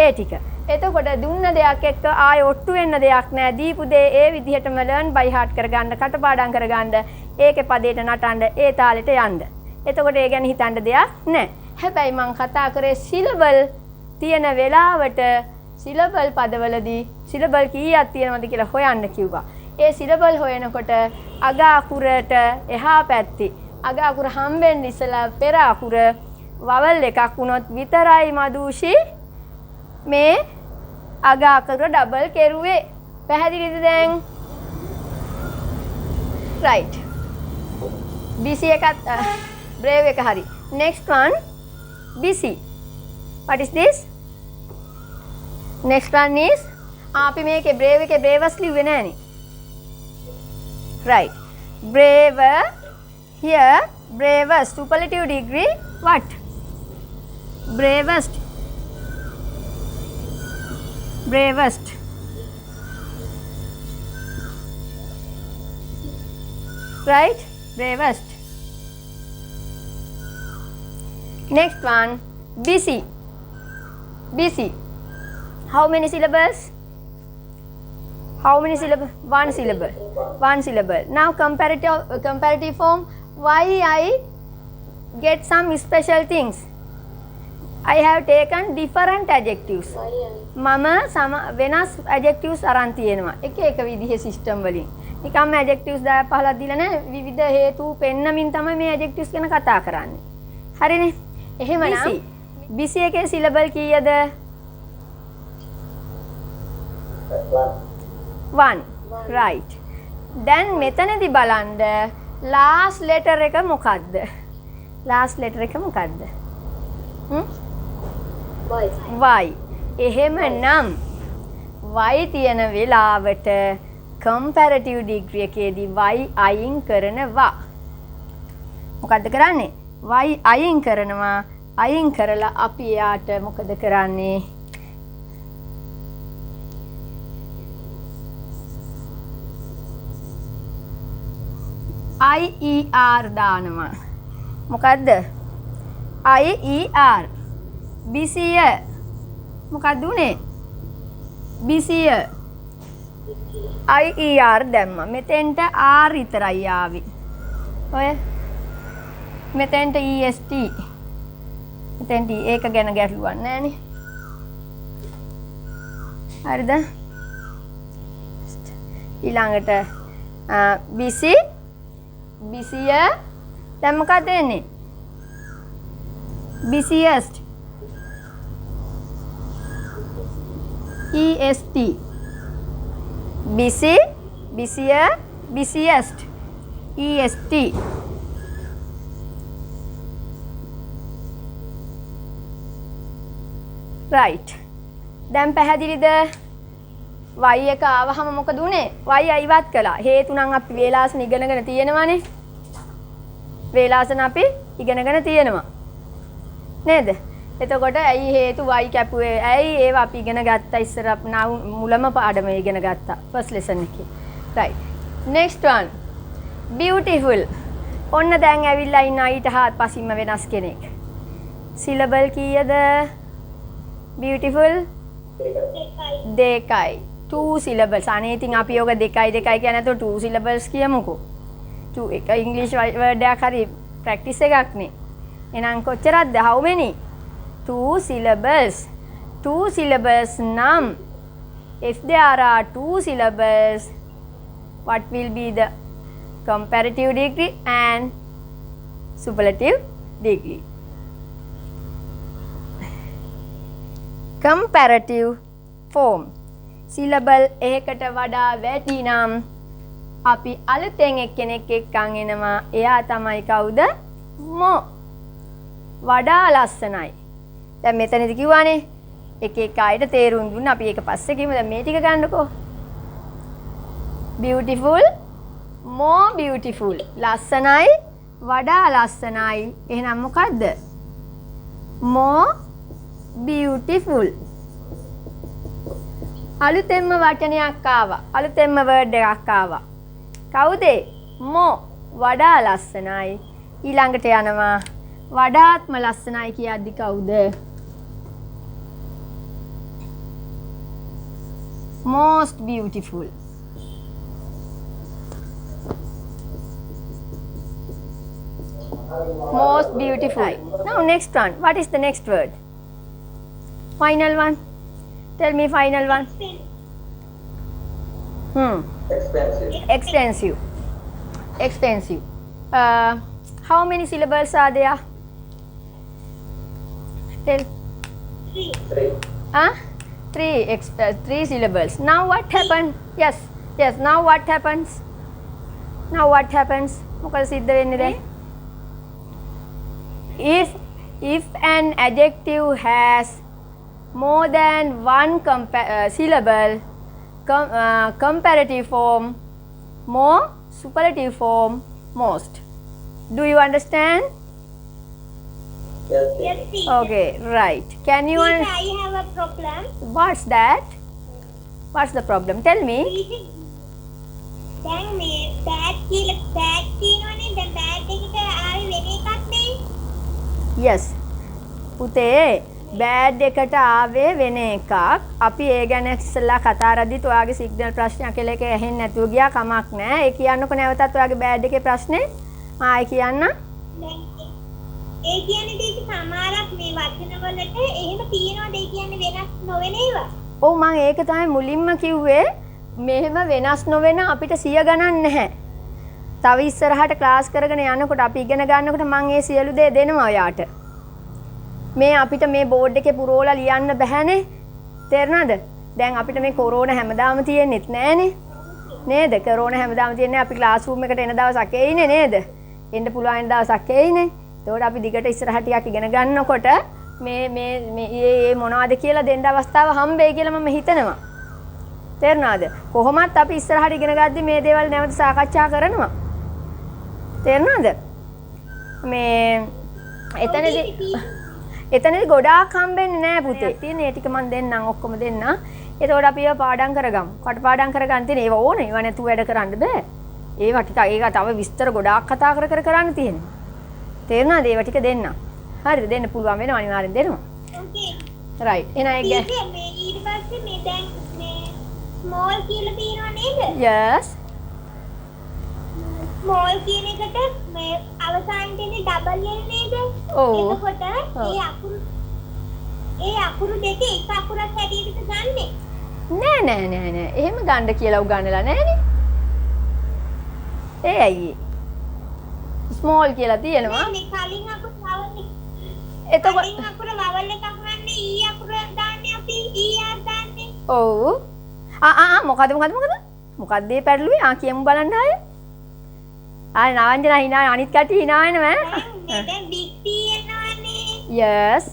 ඒ ටික. එතකොට දුන්න දෙයක් එක්ක ආයෙ ඔට්ටු වෙන්න දෙයක් නෑ. දීපු දේ ඒ විදිහටම learn by heart කරගන්න, කටපාඩම් කරගන්න, ඒකේ පදයට නටන්න, ඒ තාලෙට යන්න. එතකොට ඒ ගැන හිතන්න දෙයක් නෑ. හැබැයි මං කතා කරේ syllable තියෙන වෙලාවට syllable පදවලදී syllable කීයක් තියෙනවද කියලා හොයන්න කිව්වා. ඒ syllable හොයනකොට අග අකුරට එහා පැත්තේ අග අකුර හම්බෙන්න ඉස්සලා පෙර අකුර වවල් එකක් වුණොත් විතරයි මදුෂි මේ අග අකුර ඩබල් කෙරුවේ. පැහැදිලිද දැන්? right. BC එකත් brave එක හරි. next one BC. What is this? Next one is අපි මේකේ brave එකේ bravest ලිව්වේ නෑනේ. right. brave here bravest superlative degree what? bravest right. bravest. Next one BC. How many syllables? One syllable. Now comparative form. Why I get some special things? I have taken different adjectives. මම වෙනස් adjectives අරන් තියෙනවා. එක විදිහේ system වලින්. නිකම්ම adjectives 10ක් 15ක් දීලා නැහැ. විවිධ හේතු පෙන්නමින් තමයි මේ adjectives ගැන කතා කරන්නේ. හරිනේ? එහෙමනම් BC එකේ syllable කීයද? 1. right. දැන් මෙතනදී බලන්න last letter එක මොකද්ද? y. එහෙමනම් y තියෙන වෙලාවට comparative degree එකේදී y අයින් කරනවා. මොකද්ද කරන්නේ? y අයින් කරනවා. අයින් කරලා අපි එයාට මොකද කරන්නේ? IER දානවා. මොකද්ද? IER. BCය. මොකක්ද උනේ? BCය. IER දැම්මා. මෙතෙන්ට R විතරයි ආවේ. ඔය මෙතෙන්ට EST. මෙතෙන්ට ඒක ගැන ගැටලුවක් නැහැනේ. හරිද? ඊළඟට BCය දැන් මොකක්ද එන්නේ? busiest. EST. Busy, busier, busiest. EST. right. දැන් පැහැදිලිද? y එක ආවහම මොකද උනේ? y අයිවත් කළා. හේතු නම් අපි වේලාසන ඉගෙනගෙන තියෙනවානේ. වේලාසන අපි ඉගෙනගෙන තියෙනවා. නේද? එතකොට ඇයි හේතු y කැපුවේ? ඇයි ඒවා අපි ඉගෙන ගත්තා ඉස්සර මුලම පාඩමේ ඉගෙන ගත්තා. first lesson එකේ. right. next one. beautiful. ඔන්න දැන් ඇවිල්ලා ඉන්න ඊට හාත්පසින්ම වෙනස් කෙනෙක්. syllable කීයද? beautiful දෙකයි. 2 syllables. අනේ ඉතින් අපි යෝග දෙකයි කියන්නේ නැතුව 2 syllables කියමුකෝ. 2 එක ඉංග්‍රීසි වර්ඩ් එකක් හරි ප්‍රැක්ටිස් එකක් නේ. එහෙනම් කොච්චරක්ද? how many? 2 syllables. 2 syllables නම් if there are 2 syllables, what will be the comparative degree and superlative degree? comparative form. syllable එකකට වඩා වැඩි නම් අපි අලුතෙන් එක්කෙනෙක් එක්කන් එනවා. එයා තමයි කවුද? more. වඩා ලස්සනයි. දැන් මෙතනදි කිව්වානේ එක එක අයට තේරුම් දුන්න. අපි ඒක පස්සේ කියමු. දැන් මේ ටික ගන්නකෝ. beautiful, more beautiful. ලස්සනයි, වඩා ලස්සනයි. එහෙනම් මොකද්ද? more beautiful. අලුතෙන්ම වචනයක් ආවා. අලුතෙන්ම වර්ඩ් එකක් ආවා. කවුද? more. වඩා ලස්සනයි. ඊළඟට යනවා වඩාත්ම ලස්සනයි කියද්දි කවුද? most beautiful. most beautiful. Right. Now next one. What is the next word? Final one. Tell me final one. Expensive. Extensive. Expensive. How many syllables are there? Tell. 3. 3 syllables. Now what happened? Yes. Now what happens? Now what happens? මොකද සිද්ධ වෙන්නේ දැන්? If an adjective has more than one syllable, comparative form, more, superlative form, most. Do you understand? Yes. Yes, teacher. Okay, right. Can you? Teacher, I have a problem. What's that? What's the problem? Tell me. Teacher, දැන් මේ bad කියලා bad කියනවනේ. දැන් bad එකට ආවේ වෙන එකක් නේ. Yes. පුතේ බෑඩ් එකට ආවේ වෙන එකක්. අපි ඒ ගැන ඉස්සෙල්ලා කතා කරද්දිත් ඔයාගේ සිග්නල් ප්‍රශ්නයක් කියලා එක ඇහෙන්නේ නැතුව ගියා කමක් නැහැ. ඒ කියන්නකො නැවතත් ඔයාගේ බෑඩ් එකේ ප්‍රශ්නේ. ආයි කියන්න. ඒ කියන්නේ දෙක සමහරක් මේ වචනවලට එහෙම තියනවාද? ඒ කියන්නේ වෙනස් නොවන ඒවා. ඔව් මම ඒක තමයි මුලින්ම කිව්වේ. මෙහෙම වෙනස් නොවන අපිට සිය ගණන් නැහැ. තව ඉස්සරහට ක්ලාස් කරගෙන යනකොට අපි ඉගෙන ගන්නකොට මම ඒ සියලු දේ දෙනවා ඔයාට. මේ අපිට මේ බෝඩ් එකේ පුරවලා ලියන්න බැහැනේ. තේරුණාද? දැන් අපිට මේ කොරෝනා හැමදාම තියෙන්නෙත් නෑනේ. නේද? කොරෝනා හැමදාම තියෙන්නේ අපි ක්ලාස් රූම් එකට එන දවසක් එයිනේ නේද? එන්න පුළුවන් දවසක් එයිනේ. ඒකට අපි දිගට ඉස්සරහ ටිකක් ඉගෙන ගන්නකොට මේ මොනවද කියලා දෙන්න අවස්ථාව හම්බෙයි කියලා මම හිතනවා. තේරුණාද? කොහොමත් අපි ඉස්සරහට ඉගෙන ගද්දි මේ දේවල් නැවත සාකච්ඡා කරනවා. තේරුණාද? මේ එතනදී ගොඩාක් හම්බෙන්නේ නෑ පුතේ. තියෙන ඒ ටික මම දෙන්නම් ඔක්කොම දෙන්න. එතකොට අපි ඒවා පාඩම් කරගමු. කටපාඩම් කරගන්න තියෙන ඒවා ඕනේ. ඒවා නැතුව වැඩ කරන්න බෑ. ඒවා ටික ඒක තව විස්තර ගොඩාක් කතා කරන්න තියෙනවා. තේරුණාද? ඒවා ටික දෙන්න. හරිද? දෙන්න පුළුවන් වෙනවා අනිවාර්යෙන් දෙනවා. Okay. right. එහෙනම් ඒක teacher, මේ ඊට පස්සේ මේ දැන් මේ small කියලා තියෙනව නේද? yes. small කියන එකට මේ අවසානයේ තියෙන double L නේද? ඔව්. එතකොට ඒ අකුරු දෙක එක අකුරක් හැටියට ගන්නෙ. නෑ. එහෙම ගන්න කියලා උගන්නලා නෑනේ. ඒ ඇයි? small කියලා තියෙනවා. මේ කලින් අකුර vowel එතකොට කලින් අකුර vowel එකක් ගන්න E අකුර දාන්නේ අපි E R දාන්නේ. ඔව්. මොකද? මොකක්ද මේ පැටළුවේ? කියමු බලන්න ආයේ. නවංජනා hina අනිත් කටි hina වෙනවා. දැන් big T එනවනේ. Yes.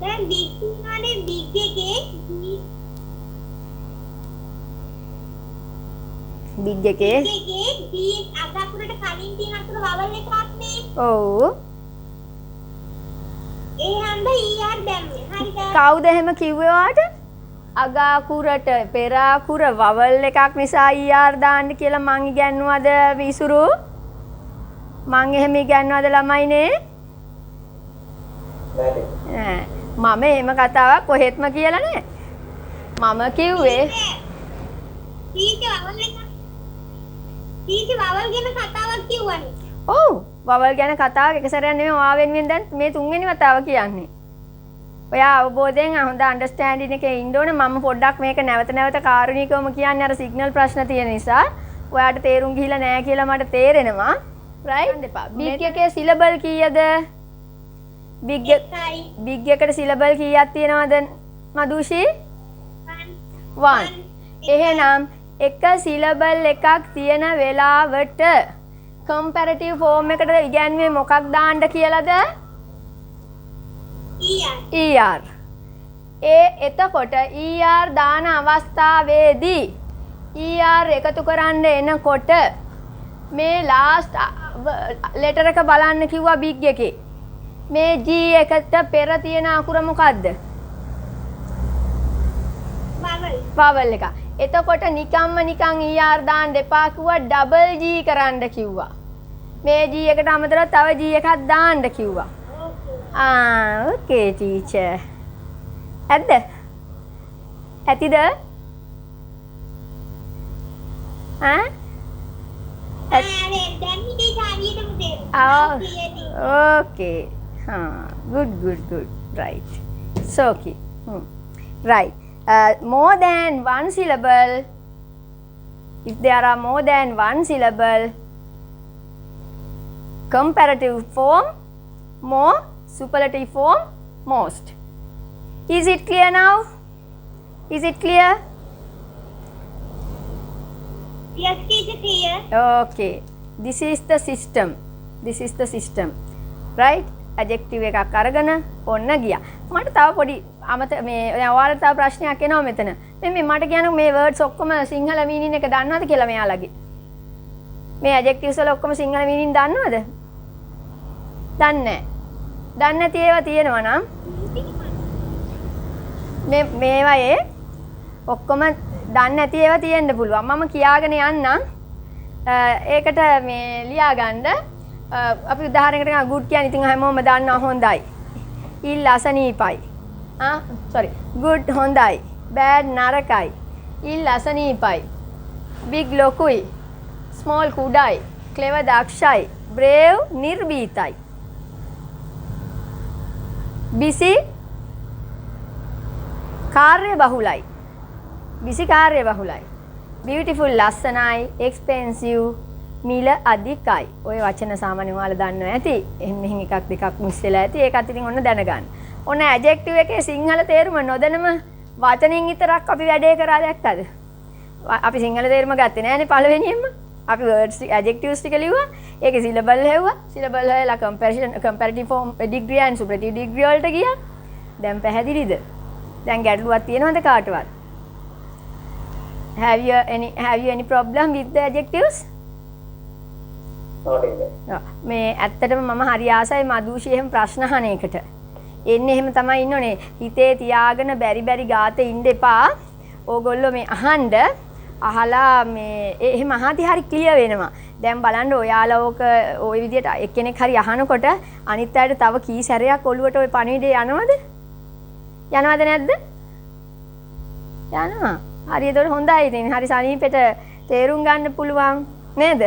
දැන් big T එනවනේ big එකේ big එකේ D අගකුරට කලින් තියෙන අකුර vowel එකක් නේ. ඔව්. ඒ හන්ද ER දැම්මේ. හරිද? කවුද එහෙම කිව්වේ වාට? අගාකුරට පෙර අකුර වවල් එකක් නිසා ER දාන්න කියලා මං ඉගැන්නුවද විසුරු? මං එහෙම ඉගැන්නුවද ළමයිනේ? නෑ. මම එහෙම කතාවක් කොහෙත්ම කියලා නෑ. මම කිව්වේ වවල් ගැන කතාවක් කිව්වනේ. ඔව් වවල් ගැන කතාවක් එක සැරයක් නෙමෙයි ඔයා වෙනුවෙන් දැන් මේ තුන්වෙනි වතාව කියන්නේ. ඔයා අවබෝධයෙන් හොඳ අන්ඩර්ස්ටෑන්ඩින් එකේ ඉන්න ඕනේ. මම පොඩ්ඩක් මේක නැවත කාරුණිකවම කියන්නේ අර සිග්නල් ප්‍රශ්න තියෙන නිසා. ඔයාට තේරුම් ගිහිලා නැහැ කියලා මට තේරෙනවා. රයිට් එපා. බිග් එකේ සිලබල් කීයද? බිග් එකට සිලබල් කීයක් තියෙනවද මදුෂි? 1. එහෙනම් එක සිලබල් එකක් තියෙන වෙලාවට කම්පැරටිව් ෆෝම් එකට ඉගැන්වුවේ මොකක් දාන්න කියලාද? ER. එතකොට ER දාන අවස්ථාවේදී ER එකතු කරන්න එනකොට මේ ලාස්ට් ලෙටර් එක බලන්න කිව්වා බිග් එකේ. මේ G එකට පෙර තියෙන අකුර මොකද්ද? vowel එක. එතකොට නිකන් ER දාන්න එපා කිව්වා ඩබල් G කරන්න කිව්වා. මේ G එකට අමතරව තව G එකක් දාන්න කිව්වා. Okay teacher. ඇද්ද? ඇතිද? Okay. Good. Right. So okay. Right. More than one syllable. If there are more than one syllable, comparative form, more, superlative form, most. Is it clear now? Is it clear? Yes, teacher, clear. Okay. This is the system. Right? Adjective එකක් අරගෙන ඔන්න ගියා. මට තව පොඩි මේ ඔයාලට තව ප්‍රශ්නයක් එනවා මෙතන. මේ මට කියන්න මේ words ඔක්කොම සිංහල meaning එක දන්නවද කියලා මෙයාලගේ? මේ adjectives වල ඔක්කොම සිංහල meaning දන්නවද? දන්නේ නැති ඒවා තියෙනවා නම් මේවායේ ඔක්කොම දන්නේ නැති ඒවා තියෙන්න පුළුවන්. මම කියාගෙන යන්නම්. ඒකට මේ ලියා ගන්න. අපි උදාහරණයකට ගන්න good කියන්නේ ඉතින් හැමෝම දන්නවා හොඳයි. ඉල් අසනීපයි. sorry. good හොඳයි. bad නරකයි. ඉල් අසනීපයි. big ලොකුයි. small කුඩයි. clever දක්ෂයි. brave නිර්භීතයි. busy කාර්යබහුලයි. beautiful ලස්සනයි. expensive මිල අධිකයි. ඔය වචන සාමාන්‍යයෙන් ඔයාලා දන්නවා ඇති. එහෙන් එකක් දෙකක් මිස් වෙලා ඇති. ඒකත් ඉතින් ඔන්න දැනගන්න. ඔන්න adjective එකේ සිංහල තේරුම නොදැනම වචනෙන් විතරක් අපි වැඩේ කරා දැක්කද? අපි සිංහල තේරුම ගත්තේ නෑනේ පළවෙනියෙන්ම. අපි words adjectives ටික ලිව්වා. ඒකේ syllable හැව්වා. syllable හැලා comparative form degree and superlative degree වලට ගියා. දැන් පැහැදිලිද? දැන් ගැටලුවක් තියෙනවද කාටවත්? Have you any problem with the adjectives? මේ ඇත්තටම මම හරි ආසයි මදුෂි එහෙම ප්‍රශ්න අහන එකට. එන්නේ එහෙම තමයි ඉන්න ඕනේ. හිතේ තියාගෙන බැරි ගාතේ ඉන්න එපා. ඕගොල්ලෝ මේ අහන්න අහලා මේ එහෙම අහද්දි හරි ක්ලියර් වෙනවා. දැන් බලන්න ඔයාලා ওই විදිහට එක්කෙනෙක් හරි අහනකොට අනිත් අයට තව කී සැරයක් ඔළුවට ওই පණිවිඩය යනවද? යනවද නැද්ද? යනවා. හරි ඒතකොට හොඳයි ඉතින්. හරි සනීපෙට තේරුම් ගන්න පුළුවන් නේද?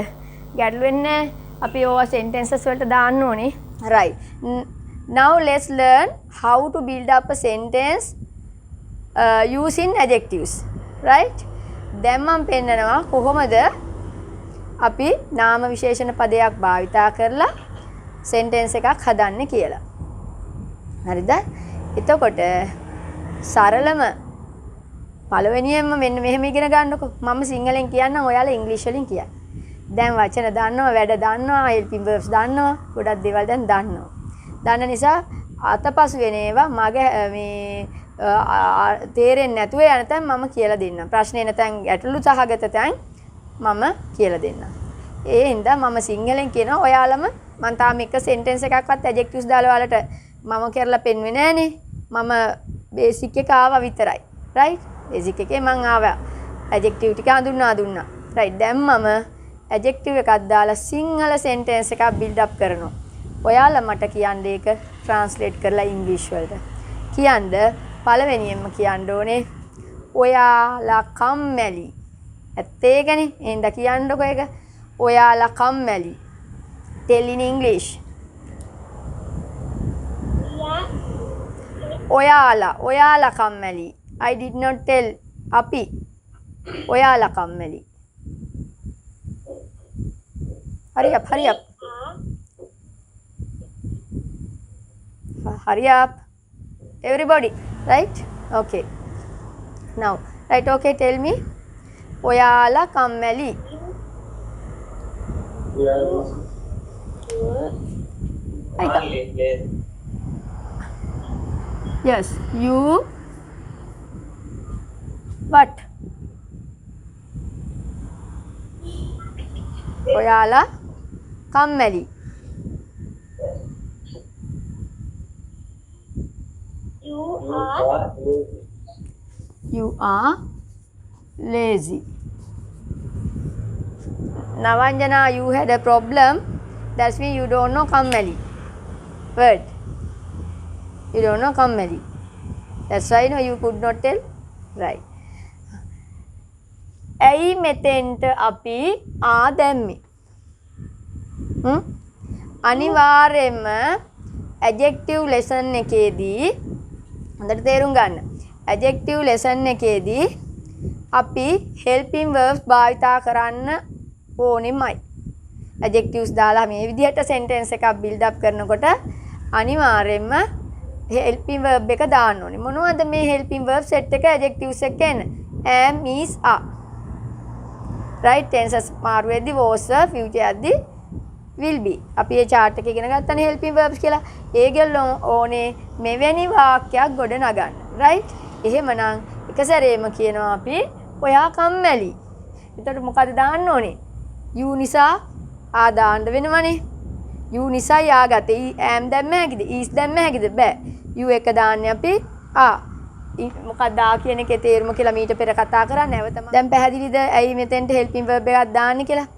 ගැටලු වෙන්නේ අපි ඕවා sentences වලට දාන්න ඕනේ. Right. Now let's learn how to build up a sentence using adjectives. Right? දැන් මම පෙන්නනවා කොහොමද අපි නාම විශේෂණ පදයක් භාවිතා කරලා sentence එකක් හදන්නේ කියලා. හරිද? එතකොට සරලම පළවෙනියෙන්ම මෙන්න මෙහෙම ඉගෙන ගන්නකො. මම සිංහලෙන් කියන්නම් ඔයාලා ඉංග්‍රීසි වලින් කියන්න. දැන් වචන දන්නවා, වැඩ දන්නවා, helping verbs දන්නවා, ගොඩක් දේවල් දැන් දන්නවා. දන්න නිසා අතපසු වෙන ඒවා මගේ මේ තේරෙන්නේ නැතුව යන තැන් මම කියලා දෙන්නම්. ප්‍රශ්නේ නැතන් ගැටලු සහගත තැන් මම කියලා දෙන්නම්. ඒ හින්දා මම සිංහලෙන් කියනවා ඔයාලම මම තාම එක සෙන්ටෙන්ස් එකක්වත් ඇඩ්ජෙක්ටිව්ස් දාලා ඔයාලට මම කරලා පෙන්වෙන්නේ නැහනේ. මම බේසික් එක ආවා විතරයි. රයිට්? බේසික් එකේ මම ආවා. ඇඩ්ජෙක්ටිව් ටික හඳුන්වා දුන්නා. රයිට්. දැන් මම ඇඩ්ජෙක්ටිව් එකක් දාලා සිංහල සෙන්ටෙන්ස් එකක් බිල්ඩ් අප් කරනවා. ඔයාලා මට කියන්න ඒක ට්‍රාන්ස්ලේට් කරලා ඉංග්‍රීසි වලට. කියන්න පළවෙනියෙන්ම කියන්න ඕනේ ඔයාලා කම්මැලි. ඇත්ත ඒකනේ. එහෙනම් කියන්නකො ඒක. ඔයාලා කම්මැලි. tell in English. ඔයාලා කම්මැලි. I did not tell අපි. ඔයාලා කම්මැලි. hurry up. Hurry up. Everybody. Right? Okay. Now. Right. Okay. Tell me. ඔයාලා කම්මැලි. Yes. You. What? ඔයාලා කම්මැලි. You are lazy. Navanjana, you had a problem. That's mean you don't know kammali. Word. You don't know kammali. That's why no, you could not tell. Right. ඇයි මෙතෙන්ට අපි ආදැම්මි? අනිවාර්යයෙන්ම adjective lesson එකේදී හොඳට තේරුම් ගන්න. adjective lesson එකේදී අපි helping verbs භාවිතා කරන්න ඕනෙමයි. adjectives දාලා මේ විදිහට sentence එකක් build up කරනකොට අනිවාර්යයෙන්ම helping verb එක දාන්න ඕනේ. මොනවද මේ helping verb set එක adjectives එක එන්නේ? am, is, are. right? tenses මාරු වෙද්දී was, future යද්දී will be. අපි මේ chart එක ඉගෙන ගත්තනේ helping verbs කියලා. ඒගොල්ලෝ ඕනේ මෙවැනි වාක්‍යයක් ගොඩ නගන්න. right? එහෙමනම් එක සැරේම කියනවා අපි ඔයා කම්මැලි. එතකොට මොකද දාන්න ඕනේ? you නිසා ආ දාන්න වෙනවනේ. you නිසා යාගතේ am දැම්ම හැකිද? is දැම්ම හැකිද? බෑ. you එක දාන්නේ අපි ආ. මොකක්ද ආ කියන එකේ තේරුම කියලා මීට පෙර කතා කරා නැවතම. දැන් පැහැදිලිද ඇයි මෙතෙන්ට helping verb එකක් දාන්නේ කියලා?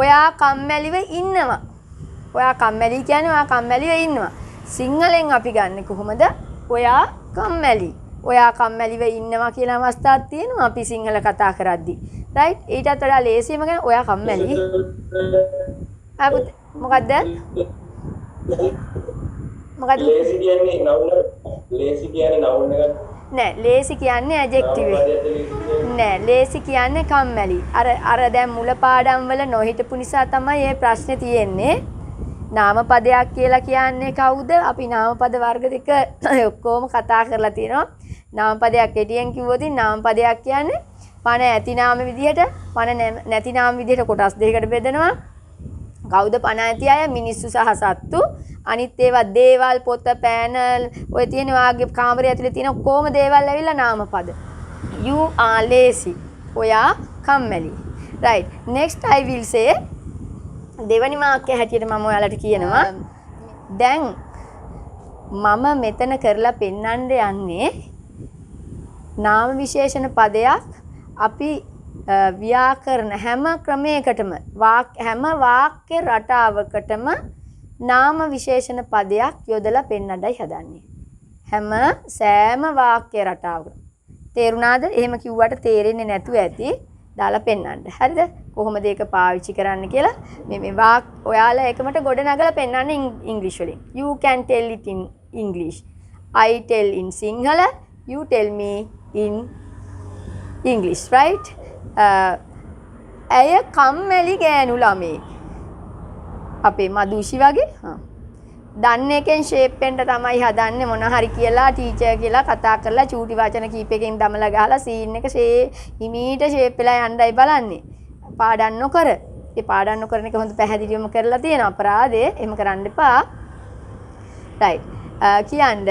ඔයා කම්මැලිව ඉන්නවා. ඔයා කම්මැලි කියන්නේ ඔයා කම්මැලිව ඉන්නවා. සිංහලෙන් අපි ගන්නෙ කොහොමද? ඔයා කම්මැලි. ඔයා කම්මැලිව ඉන්නවා කියන අවස්ථාවක් තියෙනවා අපි සිංහල කතා කරද්දී. right? ඊටත් වඩා ලේසියම ගැන ඔයා කම්මැලි. මොකද්ද? මොකද්ද? ලේසි කියන්නේ noun එකක්. නෑ, ලේසි කියන්නේ adjective එක. නෑ, ලේසි කියන්නේ කම්මැලි. අර දැන් මුල පාඩම් වල නොහිටපු නිසා තමයි මේ ප්‍රශ්නේ තියෙන්නේ. නාම පදයක් කියලා කියන්නේ කවුද? අපි නාම පද වර්ග දෙක ඔක්කොම කතා කරලා තියෙනවා. නාම පදයක් කෙටියෙන් කිව්වොත් නාම පදයක් කියන්නේ පණ ඇති නාම විදිහට, පණ නැති නාම විදිහට කොටස් දෙකකට බෙදෙනවා. කවුද පණ ඇති අය? මිනිස්සු සහ සත්තු. අනිත් ඒවා දේවල්, පොත, පෑනල්, ඔය තියෙන වාගේ කාමරය ඇතුලේ තියෙන ඔක්කොම දේවල් ඇවිල්ලා නාම පද. You are lazy. ඔයා කම්මැලි. right. next I will say දෙවනි වාක්‍යය හැටියට මම ඔයාලට කියනවා. දැන් මම මෙතන කරලා පෙන්වන්න යන්නේ නාම විශේෂණ පදයක් අපි ව්‍යාකරණ හැම ක්‍රමයකටම හැම වාක්‍ය රටාවකටම නාම විශේෂණ පදයක් යොදලා පෙන්වන්නයි හදන්නේ. සෑම වාක්‍ය රටාවකම. තේරුණාද? එහෙම කිව්වට තේරෙන්නේ නැතුව ඇති. දාලා පෙන්වන්න. හරිද? කොහොමද ඒක පාවිච්චි කරන්න කියලා මේ ඔයාලා එකමට ගොඩ නගලා පෙන්වන්න ඉංග්‍රීසි වලින්. You can tell it in English. I tell in Sinhala. You tell me in English, right? ඇය කම්මැලි ගෑනු ළමේ. අපේ මදුෂි වගේ. දන්න එකෙන් ෂේප් වෙන්න තමයි හදන්නේ මොන හරි කියලා ටීචර් කියලා කතා කරලා චූටි වචන කීපයකින් දමලා ගහලා සීන් එක හිමීට ෂේප් වෙලා යන්නයි බලන්නේ. පාඩම් නොකර. ඒ පාඩම් නොකරන එක හොඳ පැහැදිලිවම කරලා තියෙනවා. අපරාධේ එහෙම කරන්න එපා. right. කියන්න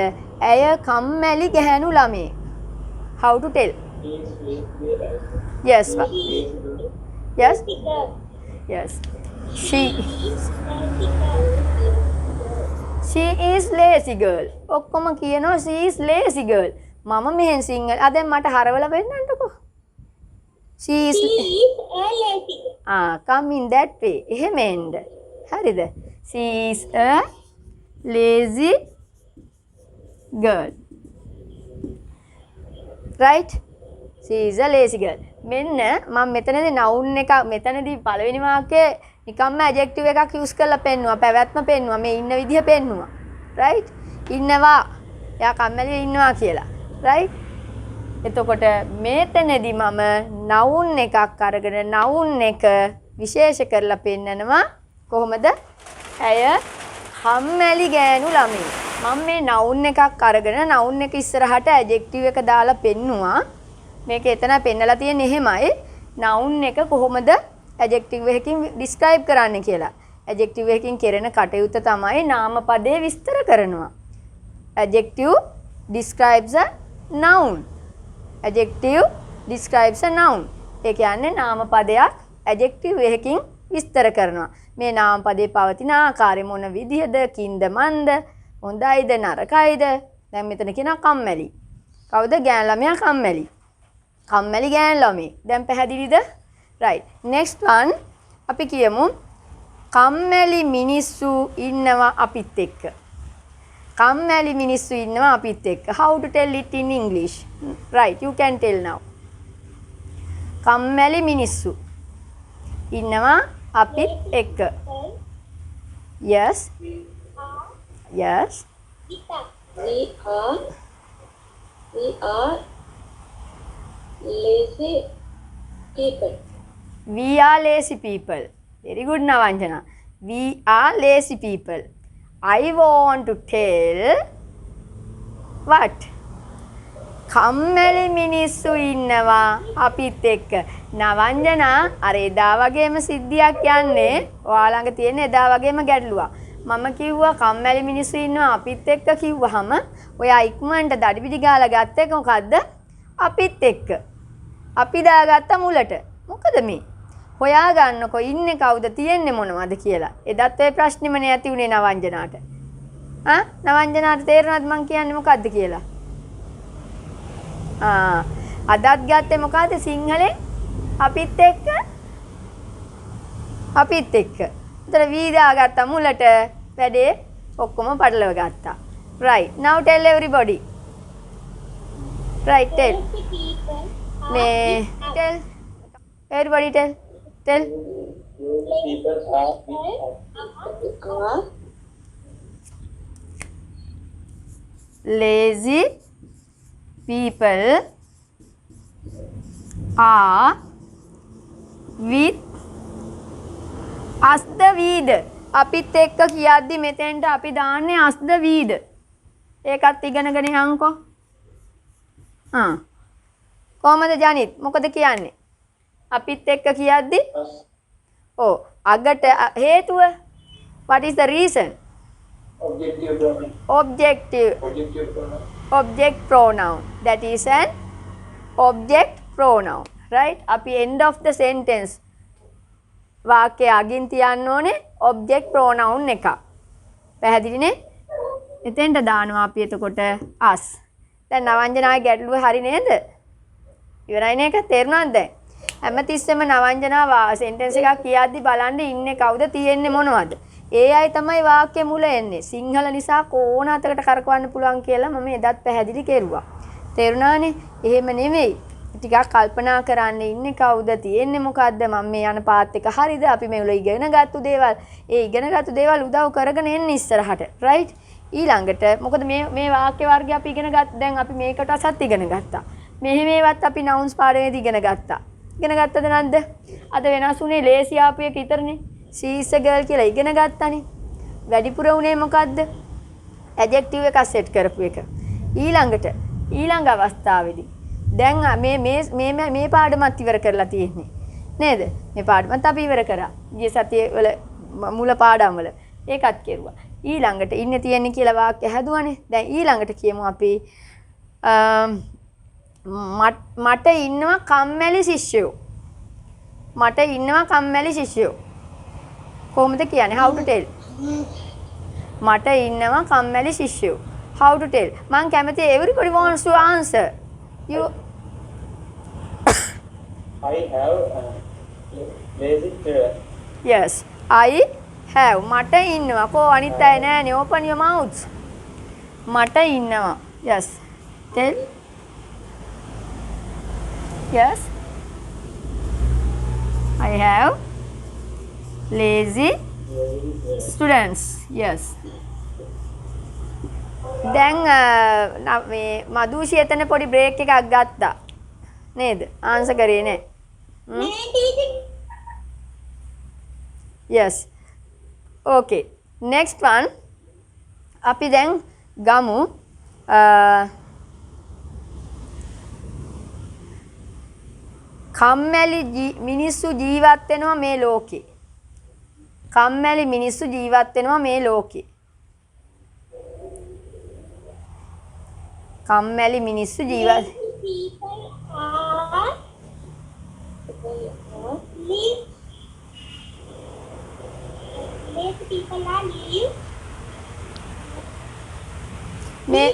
ඇය කම්මැලි ගැහැණු ළමයි. How to tell? Yes. Yes. Yes. She is lazy girl. ඔක්කොම කියනවා she is lazy girl. මම මෙහෙන් සිංහල. දැන් මට හරවලා වෙන්නන්නකෝ. She is a lazy. come in that way. එහෙම එන්න. හරිද? She is a lazy girl. Right? She is a lazy girl. මෙන්න මම මෙතනදී noun එක මෙතනදී පළවෙනි වාක්‍යයේ නිකම්ම adjective එකක් use කරලා පෙන්නුවා. පැවැත්ම පෙන්නුවා. මේ ඉන්න විදිහ පෙන්නුවා. right? ඉන්නවා. එයා කම්මැලි ඉන්නවා කියලා. right? එතකොට මෙතනදී මම noun එකක් අරගෙන noun එක විශේෂ කරලා පෙන්නනවා. කොහොමද? ඇය කම්මැලි ගෑනු ළමයි. මම මේ noun එකක් අරගෙන noun එක ඉස්සරහට adjective එක දාලා පෙන්නුවා. මේක එතන පෙන්නලා තියෙන්නේ එහෙමයි. noun එක කොහොමද adjective එකකින් describe කරන්නේ කියලා. adjective එකකින් කෙරෙන කටයුත්ත තමයි නාමපදයේ විස්තර කරනවා. adjective describes a noun. adjective describes a noun. ඒ කියන්නේ නාමපදයක් adjective එකකින් විස්තර කරනවා. මේ නාමපදයේ පවතින ආකාරය මොන විදිහද? කින්ද මන්ද? හොඳයිද නරකයිද? දැන් මෙතන කියනවා කම්මැලි. කවුද ගෑනු ළමයා කම්මැලි? කම්මැලි ගෑනු ළමයි. දැන් පැහැදිලිද? right. next one අපි කියමු කම්මැලි මිනිස්සු ඉන්නවා අපිත් එක්ක. කම්මැලි මිනිස්සු ඉන්නවා අපිත් එක්ක. how to tell it in English? right, you can tell now. කම්මැලි මිනිස්සු ඉන්නවා අපිත් එක්ක. yes. yes. We are lazy people. We are lazy people. Very good, Navanjana. We are lazy people. I want to tell what? කම්මැලි මිනිස්සු ඉන්නවා අපිත් එක්ක. නවංජනා අර එදා වගේම සිද්ධියක් යන්නේ. ඔයා ළඟ තියෙන එදා වගේම ගැටලුවක්. මම කිව්වා කම්මැලි මිනිස්සු ඉන්නවා අපිත් එක්ක කිව්වහම ඔයා ඉක්මනට දඩිවිඩි ගාලා ගත්ත එක මොකද්ද? අපිත් එක්ක. අපි දාගත්ත මුලට. මොකද මේ? හොයා ගන්නකො ඉන්නේ කවුද තියෙන්නේ මොනවද කියලා. එදත් ඔය ප්‍රශ්නෙමනේ ඇති උනේ නවංජනාට. නවංජනාට තේරුණාද මං කියන්නේ මොකද්ද කියලා? අදත් ගත්තේ මොකද්ද සිංහලෙන්? අපිත් එක්ක. අපිත් එක්ක. උතර වී දාගත්ත මුලට වැඩේ ඔක්කොම පටලව ගත්තා. right, now tell everybody. right, tell. මේ tell. everybody tell. tell. People are lazy people are with අස්ද වීද. අපිත් එක්ක කියද්දි මෙතෙන්ට අපි දාන්නේ අස්ද වීද. ඒකත් ඉගෙනගෙන යන්කෝ. කොහමද ජනිත්? මොකද කියන්නේ? අපිත් එක්ක කියද්දි අගට හේතුව what is the reason? object pronoun. that is an object pronoun, right? අපි end of the sentence වාක්‍යය අගින් තියන්න ඕනේ object pronoun එක. පැහැදිලිනේ? එතෙන්ට දානවා අපි එතකොට us. දැන් නවංජනාගේ ගැටලුව හරි නේද? ඉවරයි නේද? තේරුණාද දැන්? හැමතිස්සෙම නවංජනා sentence එකක් කියද්දි බලන්න ඉන්නේ කවුද තියෙන්නේ මොනවද? ඒ අය තමයි වාක්‍ය මුල එන්නේ. සිංහල නිසා කෝණ අතකට කරකවන්න පුළුවන් කියලා මම එදත් පැහැදිලි කෙරුවා. තේරුණානේ? එහෙම නෙමෙයි. ටිකක් කල්පනා කරන්න ඉන්නේ කවුද තියෙන්නේ මොකද්ද මම මේ යන පාත් එක හරිද අපි මේවල ඉගෙනගත්තු දේවල් ඒ ඉගෙනගත්තු දේවල් උදව් කරගෙන එන්න ඉස්සරහට right ඊළඟට මොකද මේ වාක්‍ය වර්ගය අපි ඉගෙන ගත්ත දැන් අපි මේකට අසත් ඉගෙන ගත්තා මෙහෙම ඒවත් අපි nouns පාඩමේදී ඉගෙන ගත්තා ඉගෙන ගත්තද නැද්ද අද වෙනස් උනේ lazy ආපු එක විතරනේ she is a girl කියලා ඉගෙන ගත්තානේ වැඩිපුර උනේ මොකද්ද? ඇඩ්ජෙක්ටිව් එකක් සෙට් කරපු එක. ඊළඟ අවස්ථාවේදී දැන් මේ පාඩමත් ඉවර කරලා තියෙන්නේ. නේද? මේ පාඩමත් අපි ඉවර කරා. ගිය සතියේ වල මුල පාඩම් වල ඒකත් කෙරුවා. ඊළඟට ඉන්නේ තියෙන්නේ කියලා වාක්‍ය හැදුවානේ. දැන් ඊළඟට කියමු අපි මට ඉන්නවා කම්මැලි ශිෂ්‍යයෝ. මට ඉන්නවා කම්මැලි ශිෂ්‍යයෝ. කොහොමද කියන්නේ? how to tell? මට ඉන්නවා කම්මැලි ශිෂ්‍යයෝ. how to tell? මං කැමති everybody wants to answer. You I have lazy chair. Yes, I have. මට ඉන්නවා. කෝ අනිත් අය නෑනේ. Open your mouths. මට ඉන්නවා. Yes. Tell. Yes. I have lazy students. Yes. දැන් මේ මදුෂි එතන පොඩි බ්‍රේක් එකක් ගත්තා. නේද? ආන්සර් කරේ නෑ. නෑ teacher. Yes. Okay. Next one. අපි දැන් ගමු කම්මැලි මිනිස්සු ජීවත් වෙනවා මේ ලෝකේ. කම්මැලි මිනිස්සු ජීවත් වෙනවා මේ ලෝකේ. කම්මැලි මිනිස්සු ජීවත් People are live. Lazy people are live. මේ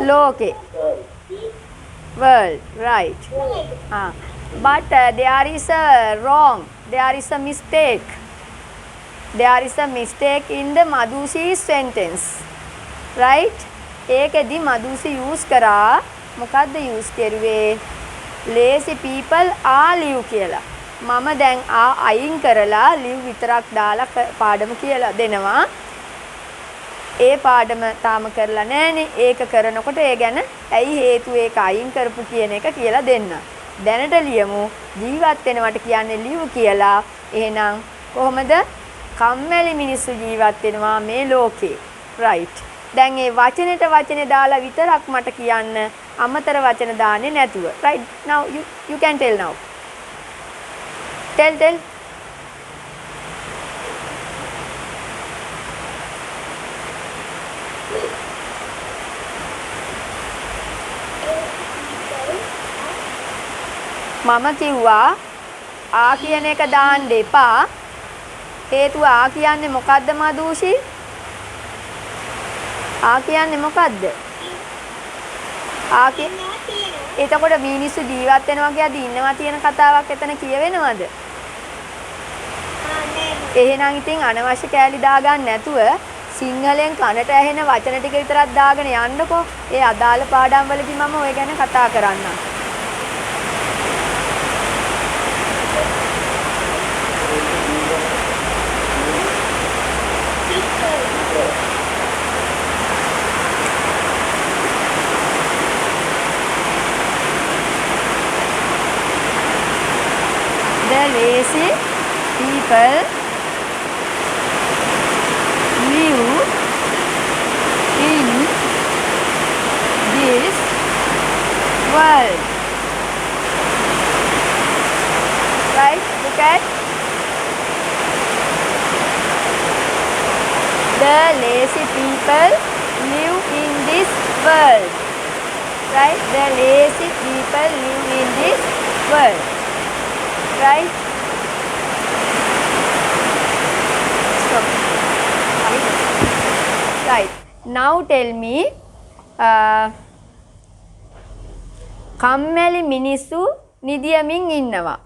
ලෝකේ. World, right. But there is a wrong. There is a mistake. There is a mistake in the Madhushi's sentence. Right? ඒකෙදි මදුසි use කරා මොකද්ද use කරුවේ? lazy people are live කියලා. මම දැන් අයින් කරලා live විතරක් දාලා පාඩම කියලා දෙනවා. ඒ පාඩම තාම කරලා නැහනේ. ඒක කරනකොට ඒ ගැන ඇයි හේතුව ඒක අයින් කරපු කියන එක කියලා දෙන්න. දැනට ලියමු ජීවත් වෙනවට කියන්නේ live කියලා. එහෙනම් කොහොමද? කම්මැලි මිනිස්සු ජීවත් වෙනවා මේ ලෝකේ. right. දැන් මේ වචනේ දාලා විතරක් මට කියන්න අමතර වචන දාන්නේ නැතුව. right. Now you can tell now. Tell. මම කිව්වා ආ කියන එක දාන්න එපා. හේතුව ආ කියන්නේ මොකද්ද මදුෂි? ආ කියන්නේ මොකද්ද? එතකොට මිනිස්සු ජීවත් වෙනවා කියද්දි ඉන්නවා තියෙන කතාවක් එතන කියවෙනවද? එහෙනම් ඉතින් අනවශ්‍ය කෑලි දාගන්න නැතුව සිංහලෙන් කනට ඇහෙන වචන ටික විතරක් දාගෙන යන්නකෝ. ඒ අදාළ පාඩම් වලදී මම ඔය ගැන කතා කරන්නම්. The lazy people live in this world. Right? Look at the lazy people live in this world. Right? The lazy people live in this world. Right? Stop. Right. Now tell me, කම්මැලි මිනිස්සු නිදියමින් ඉන්නවා.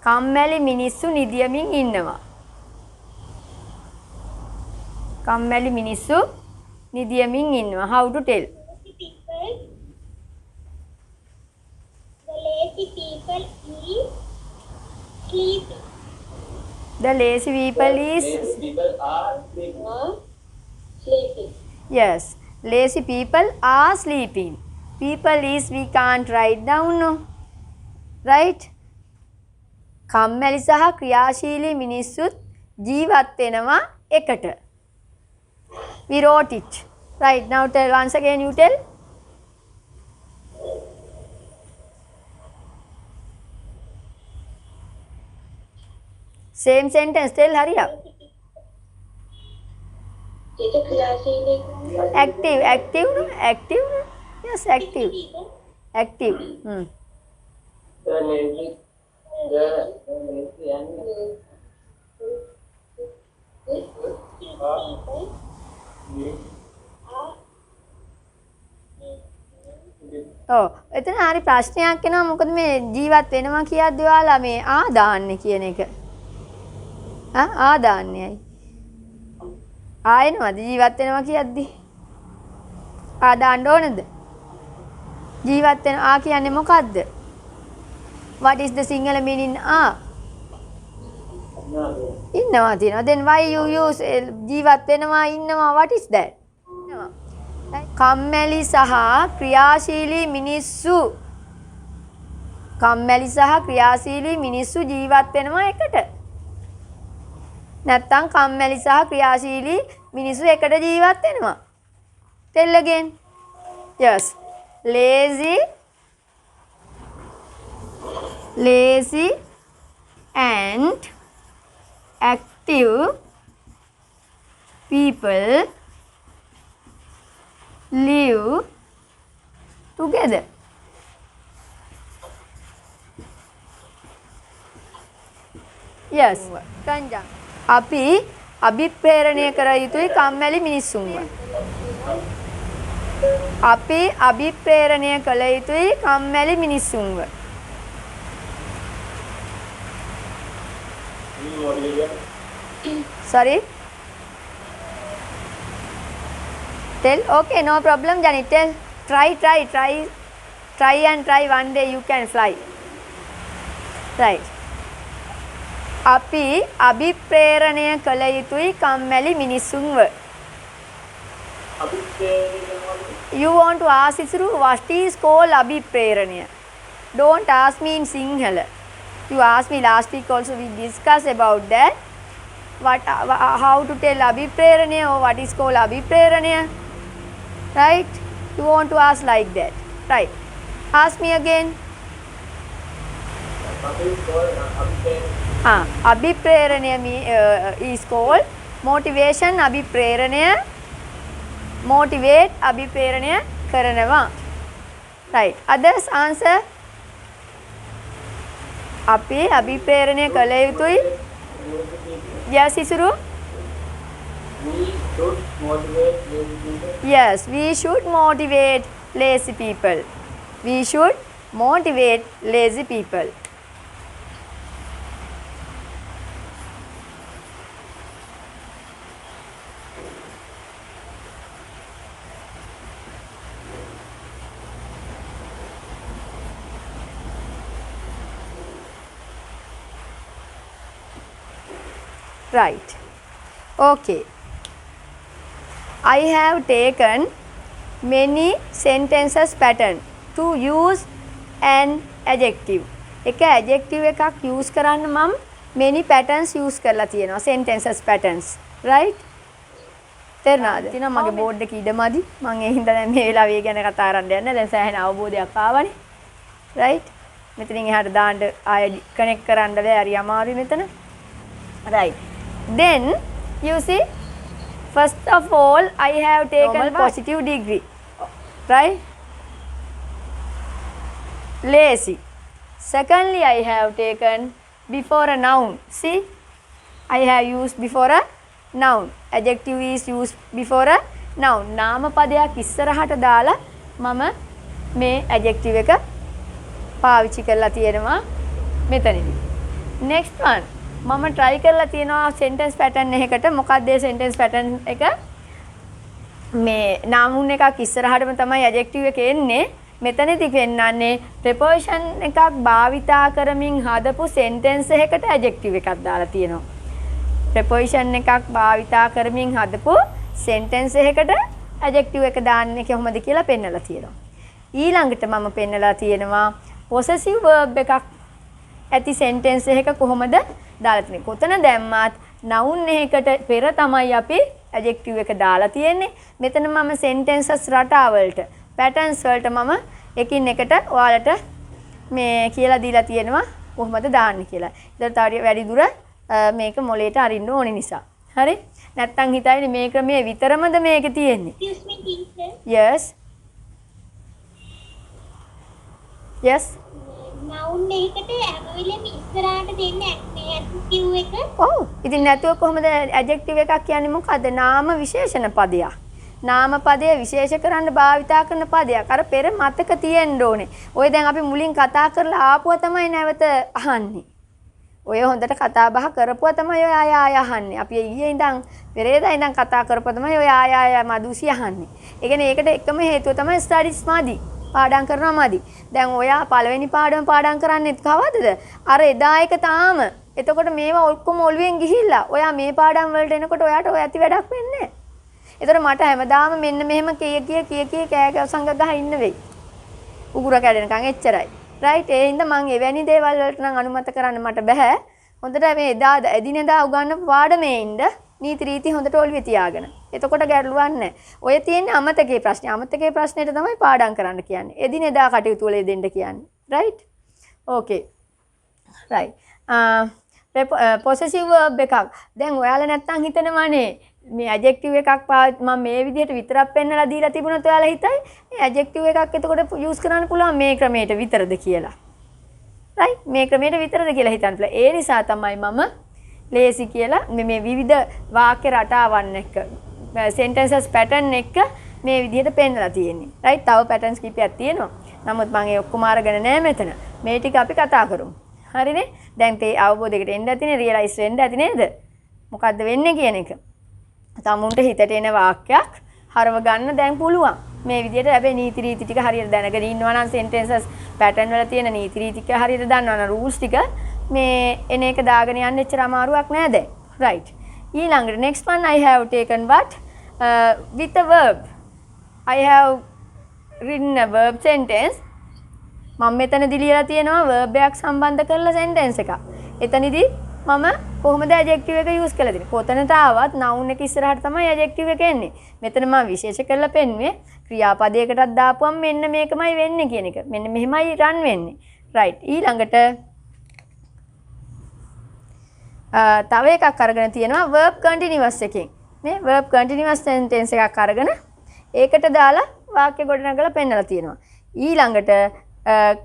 කම්මැලි මිනිස්සු නිදියමින් ඉන්නවා. කම්මැලි මිනිස්සු නිදියමින් ඉන්නවා. How to tell? The lazy people is sleeping. The lazy people is Lazy people are sleeping. Sleeping. yes. Lazy people are sleeping. People is we can't write down no. Right? කම්මැලි සහ ක්‍රියාශීලී මිනිස්සුත් ජීවත් වෙනවා එකට. We wrote it. Right, now tell once again, you tell. Same sentence, tell, hurry up. Teacher, ක්‍රියාශීලී Active, active, no? Active, no? Yes, active. Active. The lazy, the lazy and ඔව් එතන හරි ප්‍රශ්නයක් එනවා මොකද මේ ජීවත් වෙනවා කියද්දි ඔයාලා මේ ආ දාන්නේ කියන එක ආ දාන්නේයි ආයෙනවද ජීවත් වෙනවා කියද්දි ආ දාන්න ඕනද ජීවත් වෙන ආ කියන්නේ මොකද්ද what is the singular meaning ඉන්නවා තියෙනවා then why you use ජීවත් වෙනවා ඉන්නවා what is that කම්මැලි සහ ක්‍රියාශීලී මිනිස්සු කම්මැලි සහ ක්‍රියාශීලී මිනිස්සු ජීවත් වෙනවා එකට නැත්තම් කම්මැලි සහ ක්‍රියාශීලී මිනිස්සු එකට ජීවත් වෙනවා tell again yes lazy and active people live together. Yes. Kanjang. අපි අභිප්‍රේරණය කර යුතුයි කම්මැලි මිනිස්සුන්ව. අපි අභිප්‍රේරණය කළ යුතුයි කම්මැලි මිනිස්සුන්ව. Sorry. Tell. Okay, no problem, Jani. Tell. Try and try. One day you can fly. Right. අපි අභිප්‍රේරණය කළ යුතුයි කම්මැලි මිනිස්සුන්ව. You want to ask Isru what is called abhipreraniya? Don't ask me in Sinhala. You asked me last week also, we discussed about that. How to tell abhipreraniya or what is called abhipreraniya? Right? You want to ask like that. Right. Ask me again. Abhipreraniya is called motivation abhipreraniya. Motivate abhipreraniya කරනවා. Right. Others answer. අපි අභිප්‍රේරණය කළ යුතුයි. Yes, Isuru? Yes, we should motivate lazy people. We should motivate lazy people. Right. Okay. I have taken many sentences pattern to use an adjective. එක adjective එකක් use කරන්න මම many patterns use කරලා තියෙනවා sentences patterns. Right? තේරුණාද? තියෙනවා මගේ board එකේ ඉඩමදි. මම ඒ හින්දා දැන් මේ වෙලාවේ ඒ ගැන කතා කරන්න යන්නේ. දැන් සෑහෙන අවබෝධයක් ආවනේ. Right? මෙතනින් එහාට දාන්න ආය connect කරන්න බෑ. හරි අමාරුයි මෙතන. Right. Then you see, first of all I have taken positive degree, right? Lazy. Secondly, I have taken before a noun. See, I have used before a noun. Adjective is used before a noun. නාම පදයක් ඉස්සරහට දාලා මම මේ adjective එක පාවිච්චි කරලා තියෙනවා මෙතනදී. Next one. මම try කරලා තියෙනවා sentence pattern එකකට. මොකක්ද ඒ sentence pattern එක? මේ noun එකක් ඉස්සරහටම තමයි adjective එක එන්නේ. මෙතනදී පෙන්නන්නේ preposition එකක් භාවිතා කරමින් හදපු sentence එකකට adjective එකක් දාලා තියෙනවා. preposition එකක් භාවිතා කරමින් හදපු sentence එකකට adjective එක දාන්නේ කොහොමද කියලා පෙන්නලා තියෙනවා. ඊළඟට මම පෙන්නලා තියෙනවා possessive verb එකක් ඇති sentence එක කොහොමද දාලා තියෙන්නේ. කොතන දැම්මත් noun එකකට පෙර තමයි අපි adjective එක දාලා තියෙන්නේ. මෙතන මම sentences රටා වලට patterns වලට මම එකින් එකට ඔයාලට මේ කියලා දීලා තියෙනවා කොහොමද දාන්නේ කියලා. ඒතර තව වැඩි දුර මේක මොලේට අරින්න ඕනේ නිසා. හරි? නැත්තම් හිතයිනේ මේ ක්‍රමයේ විතරමද මේක තියෙන්නේ. Excuse me, teacher. Yes. Yes. noun එකකට හැම වෙලෙම ඉස්සරහට දෙන්න මේ adjective එක. ඔව්. ඉතින් නැතුව කොහොමද adjective එකක් කියන්නේ මොකද්ද? නාම විශේෂණ පදයක්. නාම පදයේ විශේෂ කරන්න භාවිතා කරන පදයක්. අර පෙර මතක තියෙන්න ඕනේ. ඔය දැන් අපි මුලින් කතා කරලා ආපුවා තමයි නැවත අහන්නේ. ඔය හොඳට කතා බහ කරපුවා තමයි ඔය ආය අහන්නේ. අපි ඊයේ ඉඳන් පෙරේදා ඉඳන් කතා කරපුවා තමයි ඔය ආය මදුසි අහන්නේ. ඒ කියන්නේ ඒකට එකම හේතුව තමයි ස්ටඩිස් මාදි. පාඩම් කරනවා මාදි. දැන් ඔයා පළවෙනි පාඩම් කරන්නේත් කවදද? අර එදා එක තාම. එතකොට මේවා ඔක්කොම ඔළුවෙන් ගිහිල්ලා ඔයා මේ පාඩම් වලට එනකොට ඔයාට ඔය ඇති වැඩක් වෙන්නේ නැහැ. ඒතර මට හැමදාම මෙන්න මෙහෙම කී කෑ සංග ගහ ඉන්න වෙයි. උගුර කැඩෙනකන් එච්චරයි. රයිට් ඒ හින්දා මම එවැනි දේවල් වලට නම් අනුමත කරන්න මට බෑ. හොඳට මේ එදිනෙදා උගන්න පාඩමේ ඉන්න නීති රීති හොඳට ඔළුවේ තියාගෙන. එතකොට ගැටලුවක් නැහැ. ඔය තියෙන්නේ අමතකයේ ප්‍රශ්නේ. අමතකයේ ප්‍රශ්නෙට තමයි පාඩම් කරන්න කියන්නේ. එදිනෙදා කටයුතු වල දෙන්න කියන්නේ. රයිට්? ඕකේ. රයිට්. possessive verb එකක්. දැන් ඔයාලා නැත්තම් හිතනවානේ මේ adjective එකක් මම මේ විදිහට විතරක් පෙන්නලා දීලා තිබුණොත් ඔයාලා හිතයි මේ adjective එකක් එතකොට use කරන්න පුළුවන් මේ ක්‍රමයට විතරද කියලා. right? මේ ක්‍රමයට විතරද කියලා හිතන්න පුළුවන්. ඒ නිසා තමයි මම lazy කියලා මේ විවිධ වාක්‍ය රටාවන් එක්ක sentences pattern එක මේ විදිහට පෙන්නලා තියෙන්නේ. right? තව patterns කිහිපයක් තියෙනවා. නමුත් මම ඒ ඔක්කොම අරගෙන නැහැ මෙතන. මේ ටික අපි කතා කරමු. හරිනේ? දැන් තේ අවබෝධයකට එන්න ඇතිනේ, realize වෙන්න ඇති නේද? මොකද්ද වෙන්නේ කියන එක. තමුන්ට හිතට එන වාක්‍යයක් හරව ගන්න දැන් පුළුවන්. මේ විදිහට හැබැයි නීති රීති ටික හරියට දැනගෙන ඉන්නවා නම් sentences pattern වල තියෙන නීති රීති ටික හරියට දන්නවා නම් rules ටික මේ එන එක දාගෙන යන්න එච්චර අමාරුවක් නෑ දැන්. right. ඊළඟට next one I have taken what with a verb. I have written a verb sentence. මම මෙතනදී ලියලා තියෙනවා verb එකක් සම්බන්ධ කරලා sentence එකක්. එතනදී මම කොහොමද adjective එක use කරලා දෙන්නේ? කොතනට ආවත් noun එක ඉස්සරහට තමයි adjective එක එන්නේ. මෙතන මම විශේෂ කරලා පෙන්නුවේ ක්‍රියාපදයකටත් දාපුවම මෙන්න මේකමයි වෙන්නේ කියන එක. මෙන්න මෙහෙමයි run වෙන්නේ. right. ඊළඟට තව එකක් අරගෙන තියෙනවා verb continuous එකෙන්. මේ verb continuous sentence එකක් අරගෙන ඒකට දාලා වාක්‍ය ගොඩනගලා පෙන්නලා තියෙනවා. ඊළඟට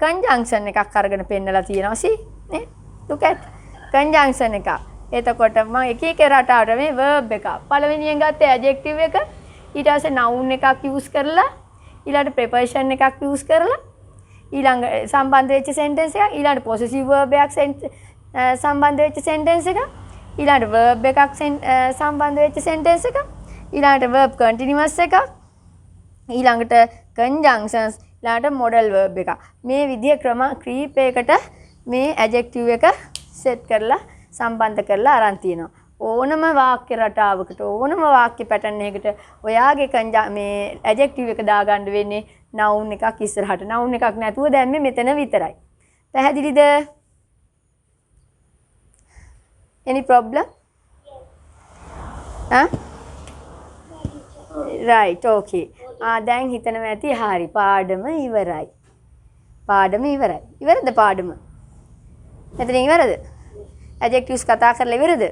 conjunction එකක් අරගෙන පෙන්නලා තියෙනවා. see නේ? look at conjunction එක. එතකොට මම එක එක රටාවට මේ verb එක පළවෙනියෙන් ගත්තේ adjective එක, ඊට පස්සේ noun එකක් use කරලා, ඊළඟට preposition එකක් use කරලා, ඊළඟ සම්බන්ධ වෙච්ච sentence එකක්, ඊළඟට possessive verb එකක් සම්බන්ධ වෙච්ච sentence එකක්, ඊළඟට verb එකක් සම්බන්ධ වෙච්ච sentence එකක්, ඊළඟට verb continuous එකක්, ඊළඟට conjunctions, ඊළඟට modal verb එකක්. මේ විදිහ ක්‍රම කීපයකට මේ adjective එක set කරලා සම්බන්ධ කරලා අරන් තියෙනවා. ඕනම වාක්‍ය රටාවකට ඕනම වාක්‍ය pattern එකකට ඔයාගේ මේ adjective එක දාගන්න වෙන්නේ noun එකක් ඉස්සරහට. noun එකක් නැතුව දැම්මේ මෙතන විතරයි. පැහැදිලිද? any problem? right, okay. දැන් හිතනවා ඇති හරි පාඩම ඉවරයි. පාඩම ඉවරයි. ඉවරද පාඩම? මෙතන ඉවරද? adjectives කතා කරලා ඉවරද?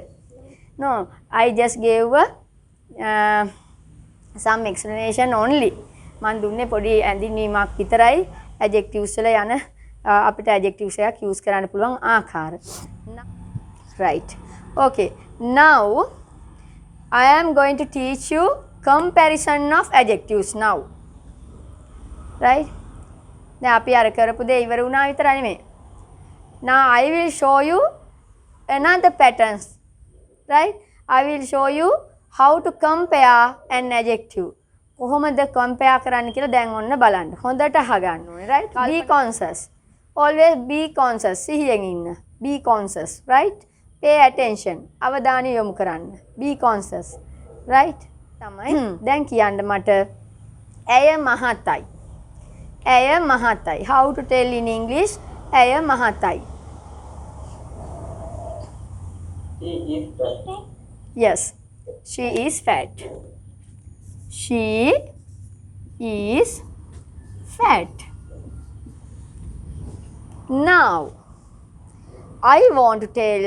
No, I just gave some explanation only. මන් දුන්නේ පොඩි ඇඳින්වීමක් විතරයි adjectives වල යන අපිට adjectives එකක් use කරන්න පුළුවන් ආකාර. right. okay. now I am going to teach you comparison of adjectives now. right. දැන් අපි අර කරපු දේ ඉවර වුණා විතරයි නෙමෙයි. now I will show you another patterns. right. I will show you how to compare an adjective. කොහොමද compare කරන්න කියලා දැන් ඔන්න බලන්න. හොඳට අහගන්න ඕනේ. right. be conscious. always be conscious. සිහියෙන් ඉන්න. be conscious. right. pay attention. අවධානය යොමු කරන්න. be conscious. right. තමයි. දැන් කියන්න මට ඇය මහතයි. ඇය මහතයි. how to tell in English ඇය මහතයි. He is the Yes, she is fat. She is fat. Now, I want to tell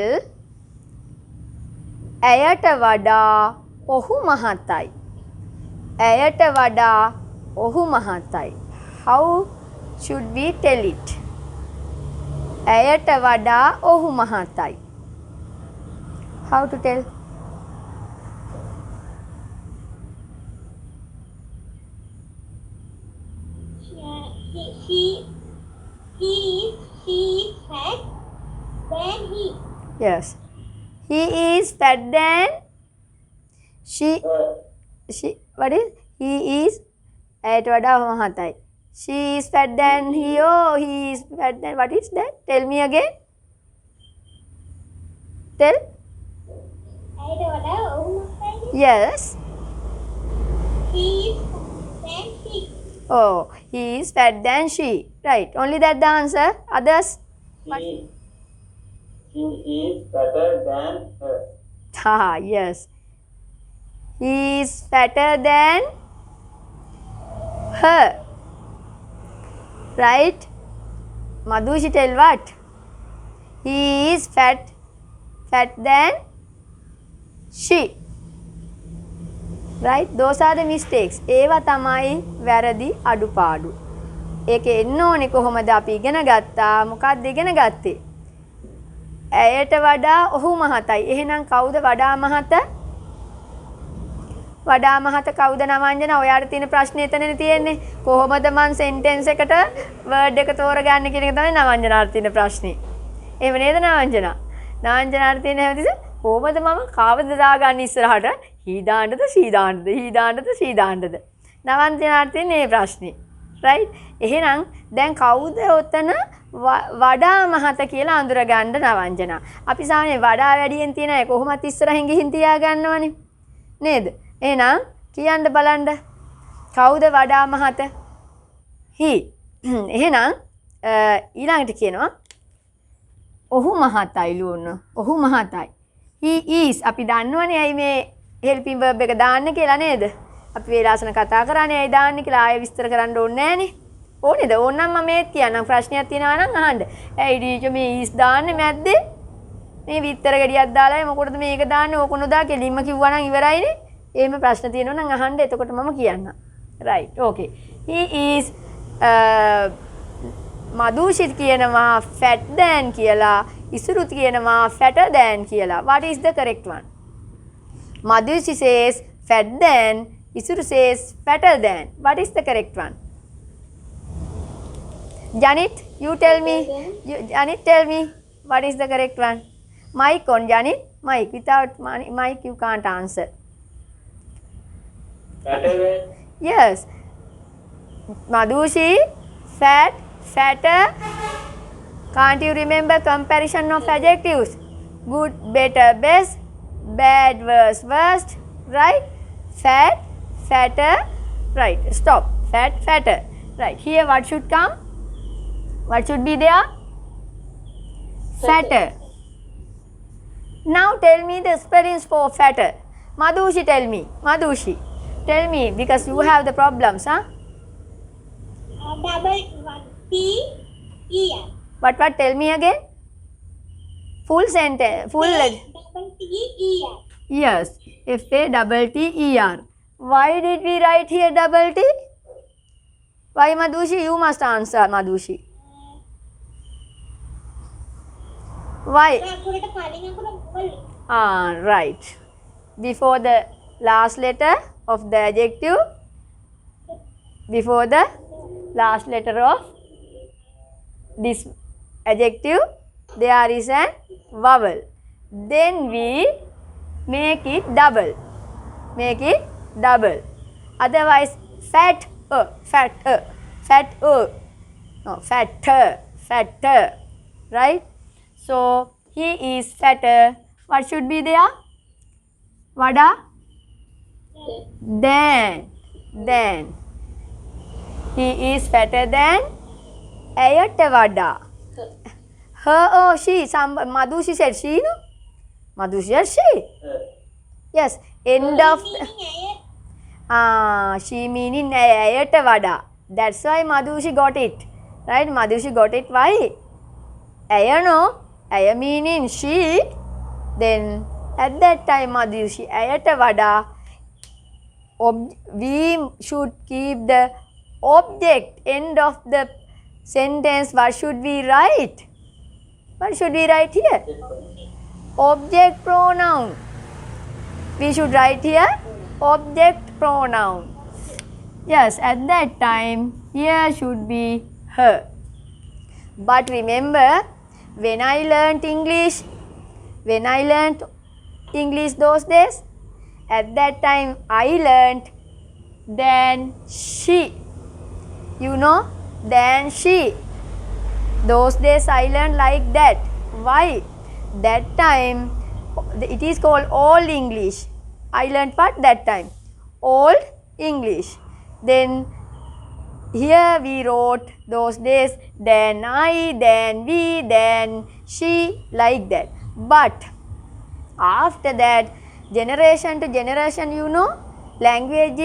ඇයට වඩා ඔහු මහතයි. ඇයට වඩා ඔහු මහතයි. How should we tell it? ඇයට වඩා ඔහු මහතයි. How to tell? She is fat than he. Yes. He is fat than she. What is? He is ඇයට වඩා මහතයි. She is fat than he. Oh, he is fat than. What is that? Tell me again. Tell. ඇයට වඩා ඔහු මහතයි. Yes. He is fat than she. Oh, he is fat than she. Right. Only that the answer. Others? She is fatter than her. Ah, yes. He is fatter than her. Right? Madhushi, tell what? He is fat than she. Right? Those are the mistakes. ඒවා තමයි වැරදි අඩුපාඩු. ඒක එන්න ඕනේ කොහොමද අපි ඉගෙන ගත්තා? මොකක්ද ඉගෙන ගත්තේ? ඇයට වඩා ඔහු මහතයි. එහෙනම් කවුද වඩා මහත? වඩා මහත කවුද නවංජන? ඔයාට තියෙන ප්‍රශ්නේ එතනනේ තියෙන්නේ. කොහොමද මං සෙන්ටෙන්ස් එකට වර්ඩ් එක තෝරගන්නේ කියන එක තමයි නවංජනාට තියෙන ප්‍රශ්නේ. එහෙම නේද නවංජනා? නවංජනාට තියෙන හැමතිස්සෙම කොහොමද මම කාවද දාගන්නේ ඉස්සරහට? he දාන්නද she දාන්නද? he දාන්නද she දාන්නද? නවංජනාට තියෙන මේ ප්‍රශ්නේ. right? එහෙනම් දැන් කවුද ඔතන වඩා මහත කියලා අඳුරගන්න නවංජනා. අපි සාමාන්‍යයෙන් වඩා වැඩියෙන් තියෙන අය කොහොමත් ඉස්සරහින් ගිහින් තියා ගන්නවනේ. නේද? එහෙනම් කියන්න බලන්න. කවුද වඩා මහත? he. එහෙනම් ඊළඟට කියනවා ඔහු මහතයි ලුණු. ඔහු මහතයි. he is. අපි දන්නවනේ ඇයි මේ helping verb එක දාන්න කියලා නේද? අපි වේලාසන කතා කරන්නේ ඇයි දාන්නේ කියලා ආයෙ විස්තර කරන්න ඕනේ නෑනේ. ඕනේද? ඕනනම් මම මේත් කියන්නම්. ප්‍රශ්නයක් තියෙනවා නම් අහන්න. ඇයි ටීචර් මේ is දාන්නේ මැද්දේ? මේ විතර ගෙඩියක් දාලා මොකටද මේක දාන්නේ? ඕක නොදා කෙලින්ම කිව්වා නම් ඉවරයිනේ. එහෙම ප්‍රශ්න තියෙනවා නම් අහන්න. එතකොට මම කියන්නම්. right. okay. he is මදුෂිත් කියනවා fat than කියලා. ඉසුරුත් කියනවා fatter than කියලා. what is the correct one? Madhushi says fat than. Isuru says fatter than. What is the correct one? Janit, you tell me. Janit, tell me. What is the correct one? Mic on, Janit. Mic. Without mic, you can't answer. Fatter than? Yes. Madhushi, fat, fatter. Can't you remember comparison of adjectives? Good, better, best. Bad, worse, worst. Right? Fat, fatter. Right. Stop. Fat, fatter. Right. Here what should come? What should be there? Fatter. Now tell me the spellings for fatter. Madhushi, tell me. Madhushi, tell me because you have the problems, huh? Double T E R. What? Tell me again. Full sentence. Full. Double T E R. Yes. FATTER. Why did we write here double T? Why, Madhushi? You must answer, Madhushi. Why? Right. Before the last letter of the adjective, before the last letter of this adjective, there is a vowel. Then we make it double. Make it double. Otherwise, fat, fatter. No, fatter. Right? So, he is fatter. What should be there? Vada? Then. He is fatter than ඇයට වඩා. Her or she? Madhushi said she, no? Madhushi said she. Yes, end of she meaning ඇයට වඩා. That's why Madhushi got it. Right? Madhushi got it. Why? ඇය no. ඇය meaning she. Then at that time Madhushi ඇයට වඩා we should keep the object end of the sentence. What should we write? What should we write here? Object pronoun. We should write here object pronoun. Yes, at that time here should be her. But remember, when I learnt English those days, at that time I learnt than she. You know, than she. Those days I learned like that. Why? That time it is called Old English. I learned what that time? Old English. Then here we wrote those days then I, then we, then she, like that. But after that, generation to generation, you know, language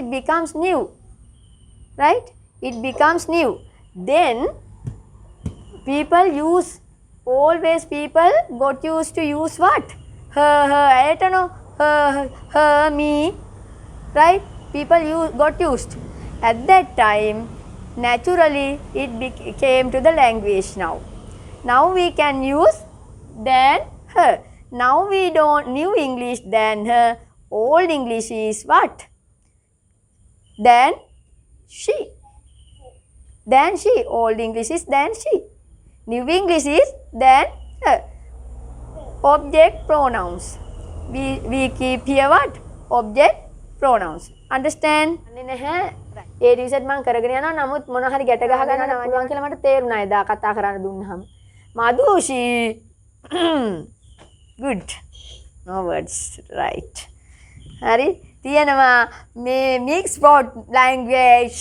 becomes new. Right? It becomes new. Then people always people got used to use what? Her, I don't know, her, me, right? People got used. At that time, naturally, it came to the language now. Now we can use than her. Now we don't new English than her. Old English is what? Than she. Than she. Old English is than she. New English is than her. Object pronouns. We keep here what? Object pronouns. Understand? A research මම කරගෙන යනවා නමුත් මොන හරි ගැට ගහ ගන්න පුළුවන් කියලා මට තේරුණා එදා කතා කරන්න දුන්නාම. මදුෂි good. No words right. හරි තියෙනවා මේ mix both language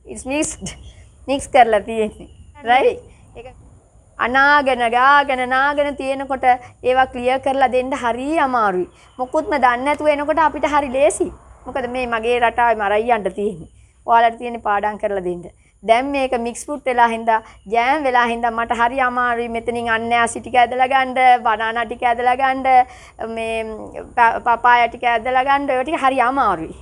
it's mixed. mix කරලා තියෙන්නේ. right? ඒක අනාගෙන ගාගෙන නාගෙන තියෙනකොට ඒවා ක්ලියර් කරලා දෙන්න හරිය අමාරුයි. මොකුත්ම දන්නේ නැතුව එනකොට අපිට හරි ලේසි. මොකද මේ මගේ රටාවේ මරයියන්ට තියෙන්නේ. ඔයාලට තියෙන්නේ පාඩම් කරලා දෙන්න. දැන් මේක මික්ස් ෆුඩ් වෙලා හින්දා ජෑම් වෙලා හින්දා මට හරි අමාරුයි මෙතනින් අන්නාසි ටික ඇදලා ගන්න, බනානා ටික ඇදලා ගන්න, මේ පපායා ටික ඇදලා ගන්න ඔය ටික හරි අමාරුයි.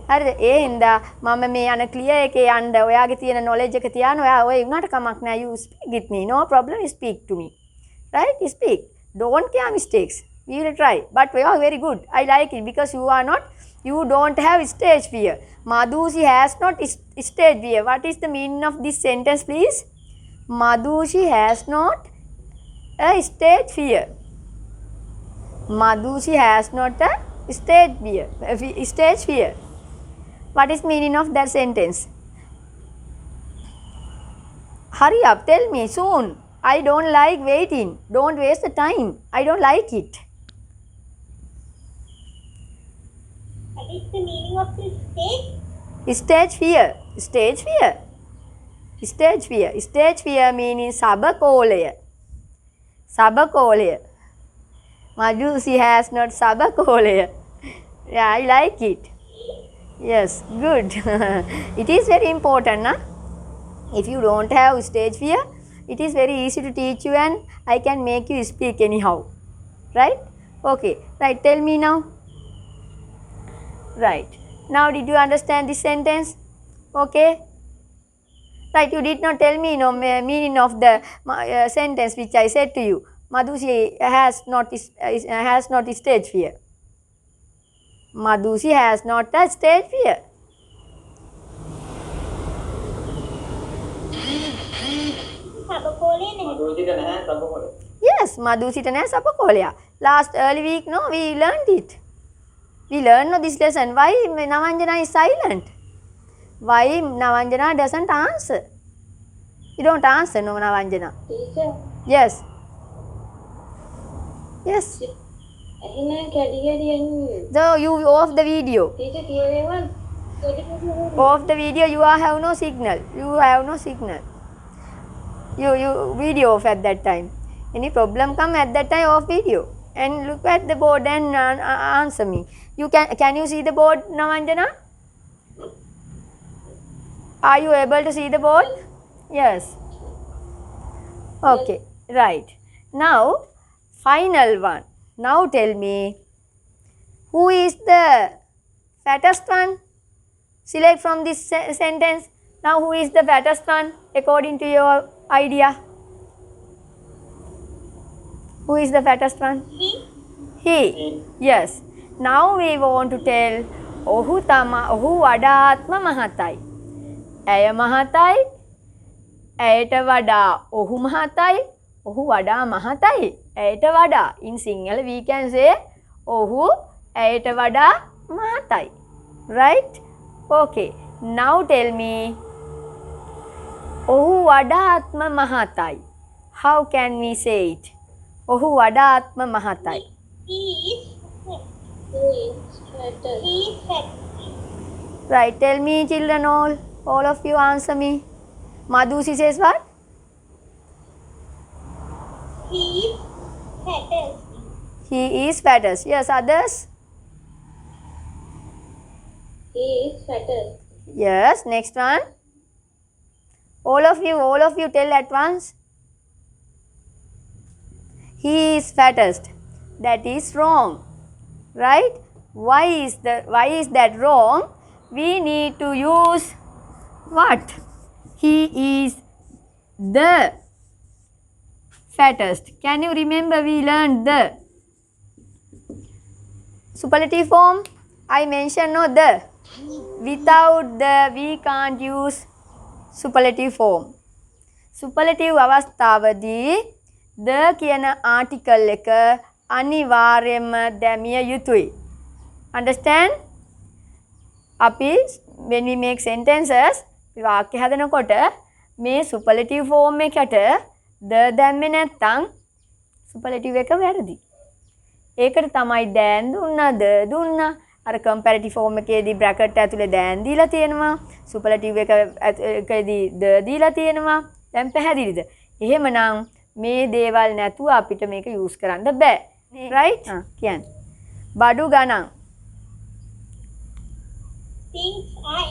හරිද? ඒ හින්දා මම මේ යන ක්ලියර් එකේ යන්න ඔයාගේ තියෙන knowledge එක තියාන ඔයා ඔය උනාට කමක් නැහැ. You speak with me. No problem. You speak to me. Right? You speak. Don't care mistakes. We will try. But you are very good. I like it because you don't have stage fear. Madhushi has not stage fear. What is the meaning of this sentence, please? Madhushi has not a stage fear. Madhushi has not a stage fear. Stage fear. What is meaning of that sentence? Hurry up, tell me soon. I don't like waiting. Don't waste the time. I don't like it. What is the meaning of this stage? Stage fear. Stage fear. Stage fear. Stage fear meaning sabakolaya. Sabakolaya. Madhushi has not sabakolaya. Yeah, I like it. Yes, good. It is very important, na? If you don't have stage fear, it is very easy to teach you and I can make you speak anyhow. Right? Okay. Right, tell me now. Right. Now did you understand this sentence? Okay. Right, you did not tell me no meaning of the sentence which I said to you. Madhushi has not stage fear. Madhushi has not a stage fear. සබකෝලේ නේ. මදුෂිට නැහැ සබකොළ. Yes, Madhushita නැහැ සබකොළයා. Last early week, no, we learned it. We learned this lesson. Why Navanjana is silent? Why Navanjana doesn't answer? You don't answer, no, Navanjana. Teacher, Yes. Yes. ඇහිනා කැඩියන්නේ. So you off the video. Teacher කියවේවා Off the video, you have no signal. You have no signal. You video off at that time. Any problem come at that time, off video. and look at the board and answer me. You can you see the board, Navanjana? Are you able to see the board? Yes. Okay, right. Now, final one. Now tell me, who is the fattest one? Select from this sentence. Now, who is the fattest one according to your idea? Who is the fattest one? He. Yes. Now we want to tell, ohu වඩාත්ම මහතයි. ඇය මහතයි. ඇයට වඩා ඔහු මහතයි. ඔහු වඩා මහතයි. ඇයට වඩා. In Sinhala we can say ඔහු ඇයට වඩා මහතයි. Right? Okay. Now tell me, ඔහු වඩාත්ම මහතයි. How can we say it? ඔහු වඩාත්ම මහතයි. He is fat. Right. Tell me, children, all of you answer me. Madhusi says what? He is fattest. He is fattest. Yes, others? He is fattest. Yes, next one. All of you tell at once. He is fattest. That is wrong. Right? Why is that wrong? We need to use what? He is the fattest. Can you remember we learned the superlative form? I mentioned no the. Without the we can't use superlative form. Superlative අවස්ථාවදී the කියන article එක අනිවාර්යයෙන්ම දැමිය යුතුයි. Understand? අපි when we make sentences වාක්‍ය හදනකොට මේ superlative form එකට the දැම්මේ නැත්නම් superlative එක වැරදි. ඒකට තමයි දැන් දුන්නා. අර comparative form එකේදී bracket ඇතුලේ දැන් දීලා තියෙනවා. superlative එකේදී the දීලා තියෙනවා. දැන් පැහැදිලිද? එහෙමනම් මේ දේවල් නැතුව අපිට මේක use කරන්න බෑ. right? කියන්න. බඩු ගණන්. Things are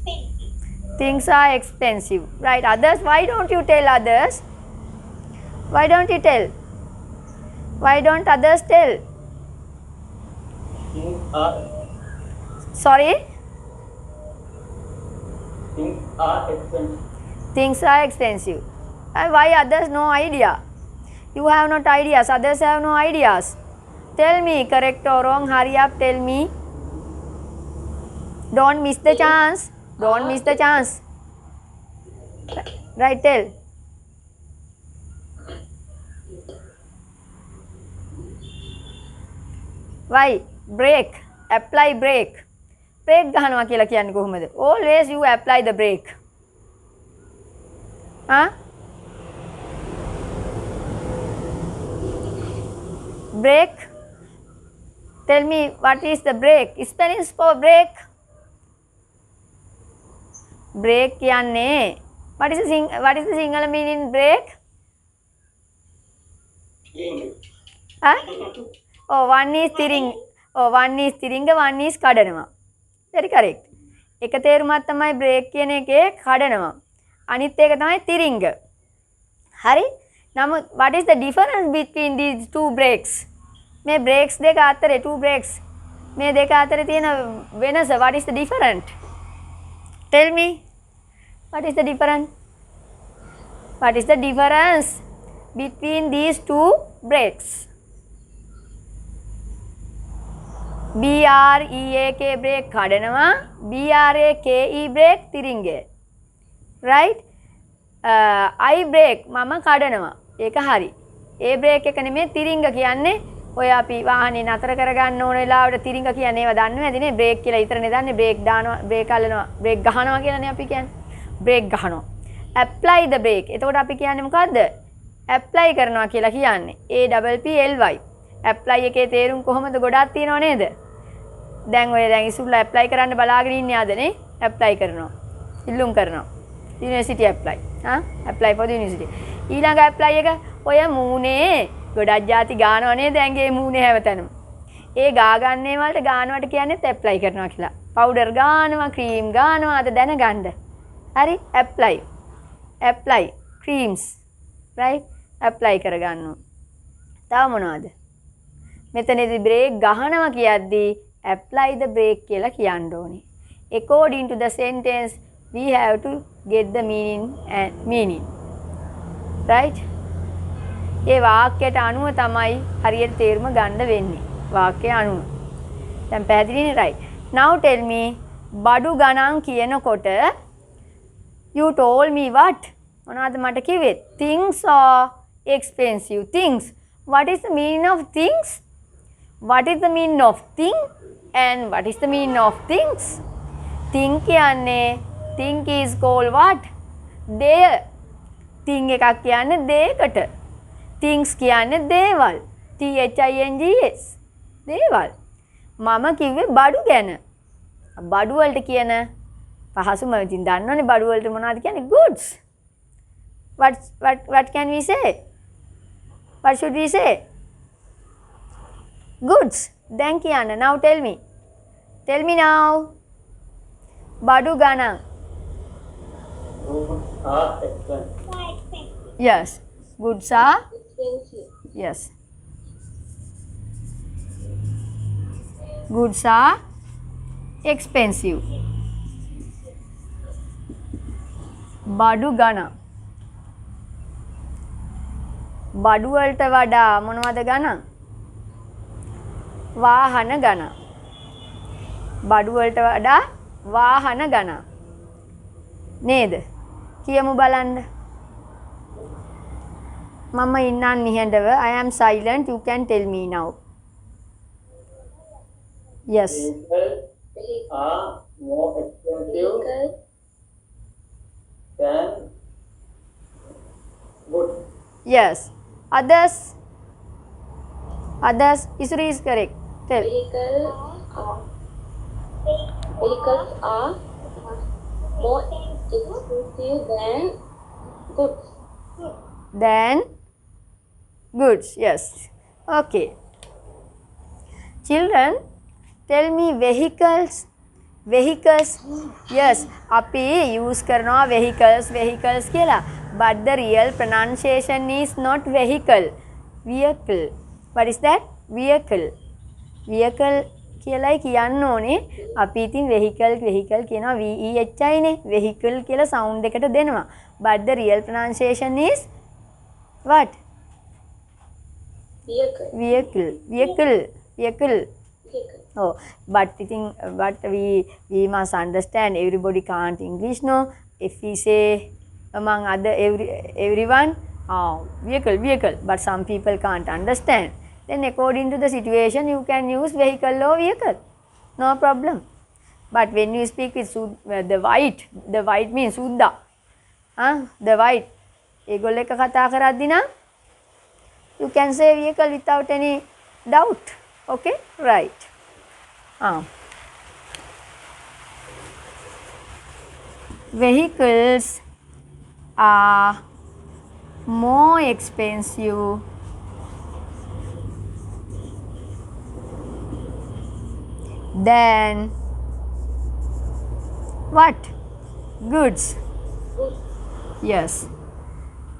expensive. Things are expensive. Right. Others, why don't you tell others? Why don't you tell? Why don't others tell? Things are Sorry? expensive. Things are expensive. And why others no idea? You have not ideas. Others have no ideas. Tell me, correct or wrong. Hurry up, tell me. Don't miss the chance. Don't miss the chance. Right, tell. Why? Brake. Apply brake. Brake ගහනවා කියලා කියන්නේ කොහොමද? Always you apply the brake. Huh? Brake. Tell me what is the brake? Spellings for brake. Brake කියන්නේ what is the Sinhala meaning brake? Huh? Oh, one is steering. Oh, one is steering, one is කඩනවා. Very correct. එක තේරුමක් තමයි brake කියන එකේ කඩනවා. අනිත් එක තමයි steering. හරි? නමුත් what is the difference between these two brakes? මේ brakes දෙක අතරේ two brakes. මේ දෙක අතරේ තියෙන වෙනස what is the difference? Tell me. What is the difference? What is the difference between these two brakes? BREAK brake කඩනවා. BRAKE brake තිරිංගේ. Right? I brake මම කඩනවා. ඒක හරි. ඒ brake එක නෙමෙයි තිරිංග කියන්නේ. ඔය අපි වාහනේ නතර කරගන්න ඕන වෙලාවට තිරිංග කියන්නේ ඒව දන්නේ නැතිනේ. brake කියලා විතරනේ දන්නේ. brake දානවා, brake අල්ලනවා, brake ගහනවා කියලානේ අපි කියන්නේ. brake ගහනවා. apply the brake. එතකොට අපි කියන්නේ මොකද්ද? apply කරනවා කියලා කියන්නේ. APPLY. apply එකේ තේරුම් කොහොමද ගොඩක් තියෙනව නේද? දැන් ඉස්සුල්ලා apply කරන්න බලාගෙන ඉන්නේ ආදනේ. apply කරනවා. ඉල්ලුම් කරනවා. university apply. apply for the university. ඊළඟ apply එක ඔය මූනේ ගොඩක් જાති ගානව නේද ඇඟේ මූණේ හැවතැනම. ඒ ගා ගන්නේ වලට ගානවට කියන්නේත් ඇප්ලයි කරනවා කියලා. පවුඩර් ගානවා, ක්‍රීම් ගානවා අද දැනගන්න. හරි apply. Apply creams. Right apply කරගන්නවා. තව මොනවද? මෙතනදී බ්‍රේක් ගහනවා කියද්දී apply the brake කියලා කියන්න ඕනේ. According to the sentence we have to get the meaning. Right? ඒ වාක්‍යයට අනුව තමයි හරියට තේරුම ගන්න වෙන්නේ. වාක්‍යය අනුව. දැන් පැහැදිලිනේ right. Now tell me බඩු ගණන් කියනකොට you told me what? මොනවද මට කිව්වේ? Things are expensive. Things. What is the meaning of things? What is the meaning of thing and what is the meaning of things? Thing කියන්නේ thing is called what? දෙය. thing එකක් කියන්නේ දෙයකට. things කියන්නේ දේවල්. THINGS දේවල්. මම කිව්වේ බඩු ගැන. බඩු වලට කියන පහසුම ඉතින් දන්නවනේ බඩු වලට මොනවද කියන්නේ? goods. What can we say? What should we say? Goods. දැන් කියන්න. Now tell me. Tell me now. බඩු ගණන්. Goods are expensive. Yes. Goods are. Expensive. Yes. Goods are expensive. බඩු ගණන්. බඩු වලට වඩා මොනවද ගණන්? වාහන ගණන්. බඩු වලට වඩා වාහන ගණන්. නේද? කියමු බලන්න. මම ඉන්නම් නිහඬව. I am silent. You can tell me now. Yes. Vehicles are more expensive Vehicle. than goods. Yes. Others. Others. Isuri is correct. Tell. Vehicles are more expensive than goods. Then goods. Yes. Okay. Children, tell me vehicles. Vehicles. Yes. අපි use කරනවා vehicles කියලා. But the real pronunciation is not vehicle. Vehicle. What is that? Vehicle. Vehicle කියලායි කියන්න ඕනේ. අපි ඉතින් vehicle කියනවා VEHI නේ. vehicle කියලා sound එකට දෙනවා. But the real pronunciation is what? Vehicle. Vehicle. Vehicle. Oh, but we must understand everybody can't English, no? If we say among other everyone, vehicle, but some people can't understand. Then according to the situation, you can use vehicle or vehicle, no problem. But when you speak with the white means Suddha, the white, ඒගොල්ලෝ එක කතා කරද්දී නම් you can say vehicle without any doubt. Okay, right. Vehicles are more expensive than what? Goods. Yes.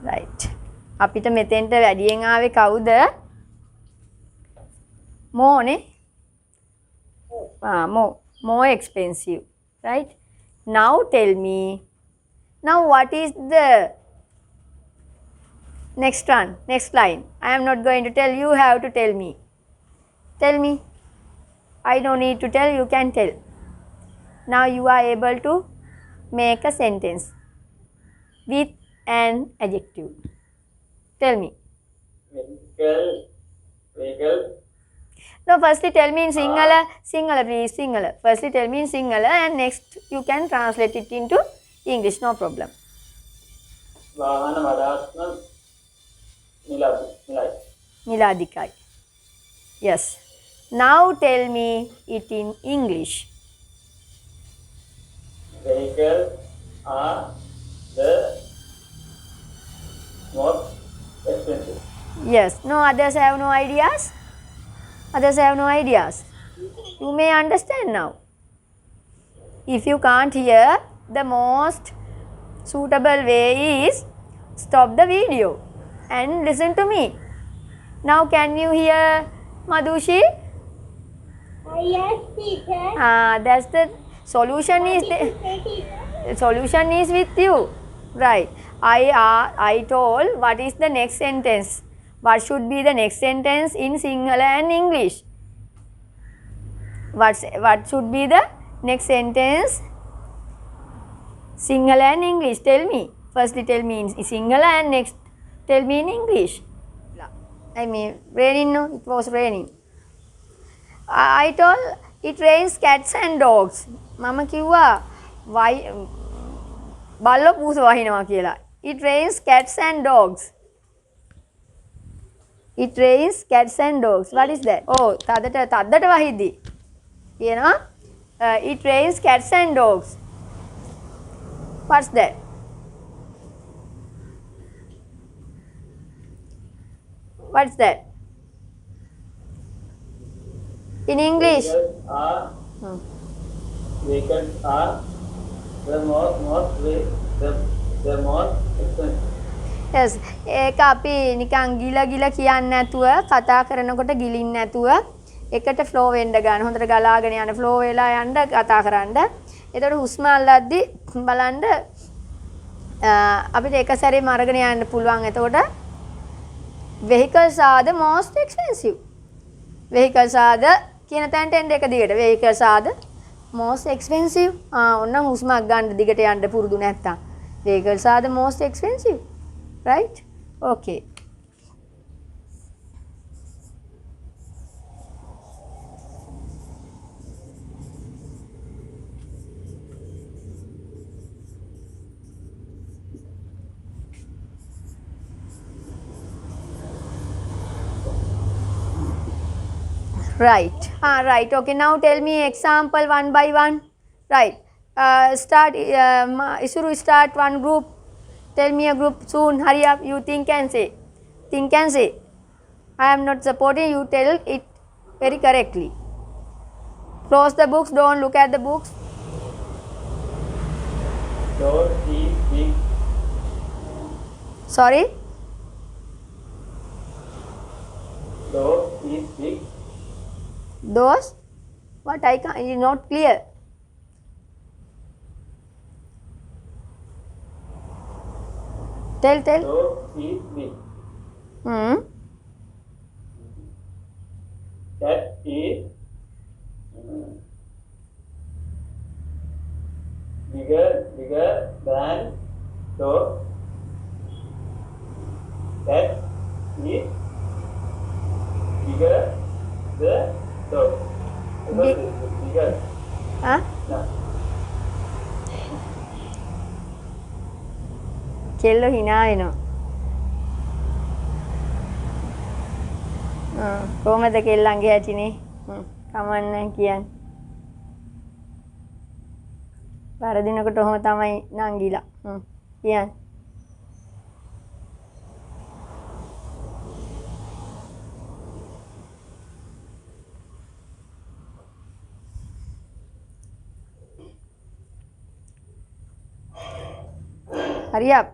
Right. අපිට මෙතෙන්ට වැඩියෙන් ආවේ කවුද? More නේ? More expensive. Right? Now tell me. Now what is the next one? Next line. I am not going to tell. You have to tell me. Tell me. I don't need to tell. You can tell. Now you are able to make a sentence with an adjective. Tell me. Vehicle. No, firstly tell me in Sinhala. Sinhala, please. Sinhala. Firstly tell me in Sinhala and next you can translate it into English. No problem. වාහන වඩාත්ම Niladikay. Yes. Now tell me it in English. Vehicles are the most expensive. Yes. No, others have no ideas? Others have no ideas. You may understand now. If you can't hear, the most suitable way is stop the video and listen to me. Now can you hear Madhushi? Yes, teacher. That's the solution is Say, teacher. the solution is with you. Right. I told what is the next sentence. What should be the next sentence in Sinhala and English? What should be the next sentence? Sinhala and English. Tell me. Firstly tell me in Sinhala and next tell me in English. I mean raining, no? It was raining. I told it rains cats and dogs. මම කිව්වා බල්ලෝ පූස වහිනවා කියලා. It rains cats and dogs. It rains cats and dogs. What is that? Oh, තද්දට වහිද්දි. කියනවා it rains cats and dogs. What's that? What's that? In English. Vehicles are the most expensive. Yes. ඒක අපි නිකන් ගිල කියන්නේ නැතුව කතා කරනකොට ගිලින්න නැතුව එකට ෆ්ලෝ වෙන්න ගන්න. හොඳට ගලාගෙන යන ෆ්ලෝ වෙලා යන්න කතා කරන්න. එතකොට හුස්ම අල්ලද්දි බලන්න අපිට එක සැරේම අරගෙන යන්න පුළුවන්. එතකොට vehicles are the most expensive. Vehicles are the කියන තැනට එන්න එක දිගට. Vehicles are the most expensive. ඔන්න හුස්මක් ගන්න දිගට යන්න පුරුදු නැත්තම්. Vehicles are the most expensive. Right? Okay. Right. Right. Okay. Now tell me example one by one. Right. Start. Isuru, start one group. Tell me a group soon. Hurry up. You think and say. Think and say. I am not supporting you. Tell it very correctly. Close the books. Don't look at the books. Don't eat big. Sorry. Don't eat big. Those. What I can't. It is not clear. Tell. Don't eat big. Cat is bigger than dog. Cat is bigger than dog. Bigger. Huh? No. කෙල්ලෝ hina වෙනවා. කොහමද කෙල්ලන්ගේ ඇටිනේ? කමන්නේ කියන්නේ. වරදිනකොට ඔහම තමයි නංගිලා. කියන්නේ. Hurry up.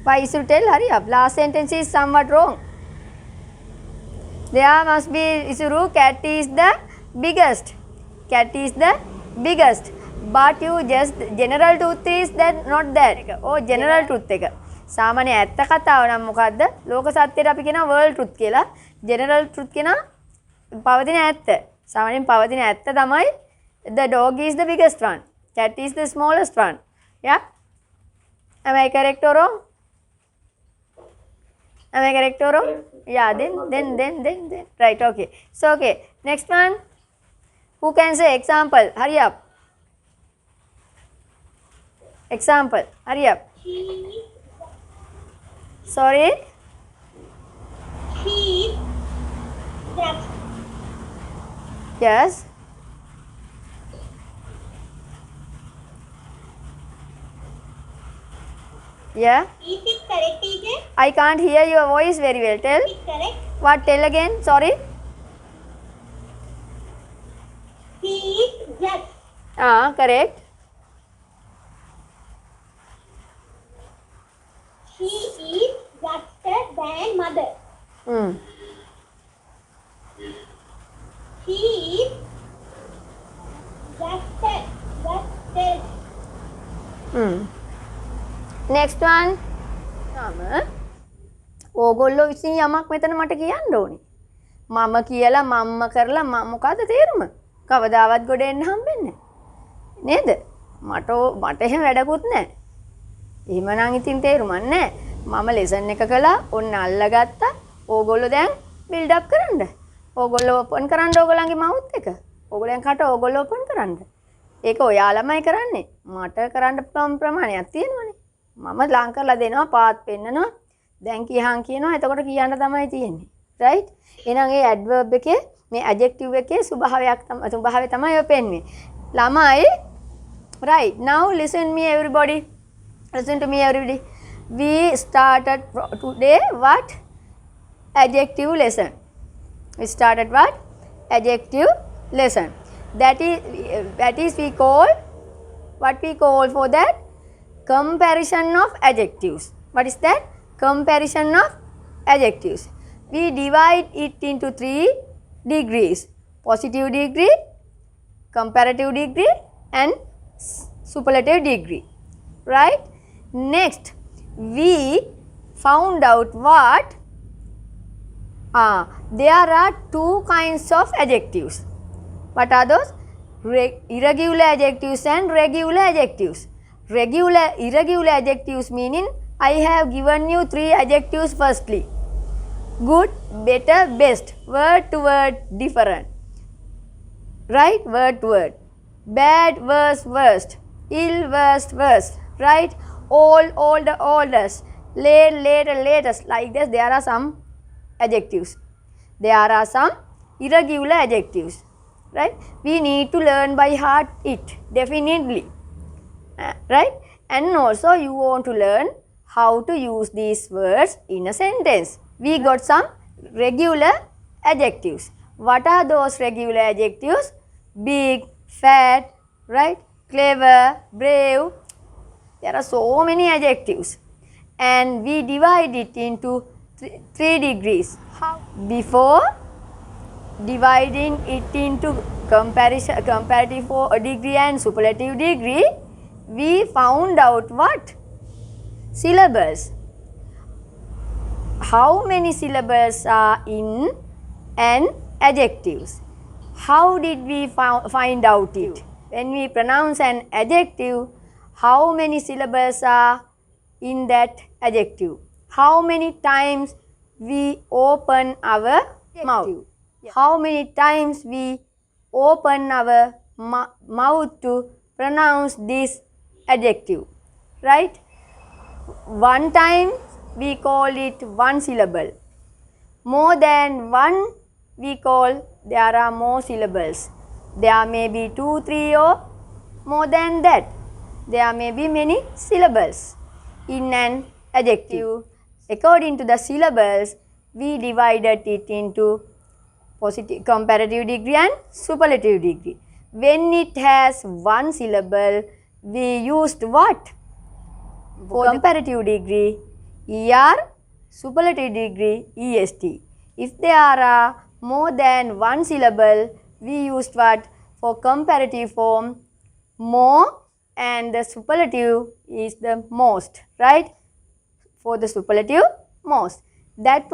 Why you should tell? Hurry up. Last sentence is somewhat wrong. There must be Isuru. Cat is the biggest. Cat is the biggest. But you just general truth is that not that. Oh, general truth එක. සාමාන්‍ය ඇත්ත කතාව නම් මොකද්ද? ලෝක සත්‍යයට අපි කියනවා world truth කියලා. General truth කියනවා පවතින ඇත්ත. සාමාන්‍යයෙන් පවතින ඇත්ත තමයි the dog is the biggest one. Cat is the smallest one. Yeah? Am I correct or wrong? Am I correct or wrong? Yeah, then. Right, okay. So, okay. Next one. Who can say example? Hurry up. Example. Hurry up. Sorry? Sheep. Ducks. Yes. Yeah. Is it correct, teacher? I can't hear your voice very well. Tell. Is it correct? What? Tell again. Sorry. He is just. Correct. She is juster than mother. Hmm. She is juster. Next one. ඕගොල්ලෝ විසින් යමක් මෙතන මට කියන්න ඕනේ. මම කියලා මම්ම කරලා මොකද්ද තේරුම? කවදාවත් ගොඩ එන්න හම්බෙන්නේ නේද? මට එහෙම වැඩකුත් නැහැ. එහෙමනම් ඉතින් තේරුමක් නැහැ. මම ලෙසන් එක කළා, ඔන්න අල්ලගත්තා. ඕගොල්ලෝ දැන් බිල්ඩ් අප් කරන්න. ඕගොල්ලෝ ඕපන් කරන්න ඕගොල්ලන්ගේ මවුත් එක. ඕගොල්ලන් කට ඕගොල්ලෝ ඕපන් කරන්න. ඒක ඔයාලමයි කරන්නේ. මට කරන්න පුළුවන් ප්‍රමාණයක් තියෙනවනේ. මම ලං කරලා දෙනවා, පාත් පෙන්නනවා. දැන් කියහන් කියනවා, එතකොට කියන්න තමයි තියෙන්නේ. right? එහෙනම් ඒ ඇඩ්වර්බ් එකේ මේ ඇඩ්ජෙක්ටිව් එකේ ස්වභාවය තමයි ඔය පෙන්වන්නේ. ළමයි right now listen me everybody. Listen to me everybody. We started today what? Adjective lesson. We started what? Adjective lesson. That is we call, what we call for that? Comparison of adjectives. What is that? Comparison of adjectives. We divide it into 3 degrees: positive degree, comparative degree and superlative degree. Right? Next, we found out what? There are 2 kinds of adjectives. What are those? Irregular adjectives and regular adjectives. Irregular adjectives meaning I have given you 3 adjectives firstly. Good, better, best. Word to word different. Right? Word to word. Bad, worse, worst. Ill, worst, worst. Right? Old, older, oldest. Late, later, latest. Like this, there are some adjectives. There are some irregular adjectives. Right? We need to learn by heart it. Definitely. Right? And also you want to learn how to use these words in a sentence. We got some regular adjectives. What are those regular adjectives? Big, fat, right? Clever, brave. There are so many adjectives. And we divide it into 3 degrees. How? Before dividing it into comparative degree and superlative degree, we found out what? Syllables. How many syllables are in an adjectives? How did we find out it? When we pronounce an adjective, how many syllables are in that adjective? How many times we open our mouth? How many times we open our mouth to pronounce this adjective? Right? One time we call it 1 syllable. More than 1 we call, there are more syllables. There may be 2, 3 or more than that. There may be many syllables in an adjective. According to the syllables, we divided it into comparative degree and superlative degree. When it has 1 syllable, we used what? For comparative degree, ER, superlative degree, EST. If there are more than 1 syllable, we used what? For comparative form, more, and the superlative is the most, right? For the superlative, most. That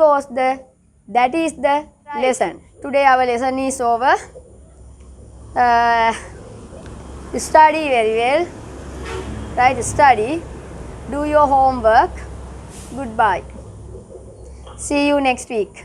is the lesson. Today our lesson is over. Study very well. Right? Study. Do your homework. Goodbye. See you next week.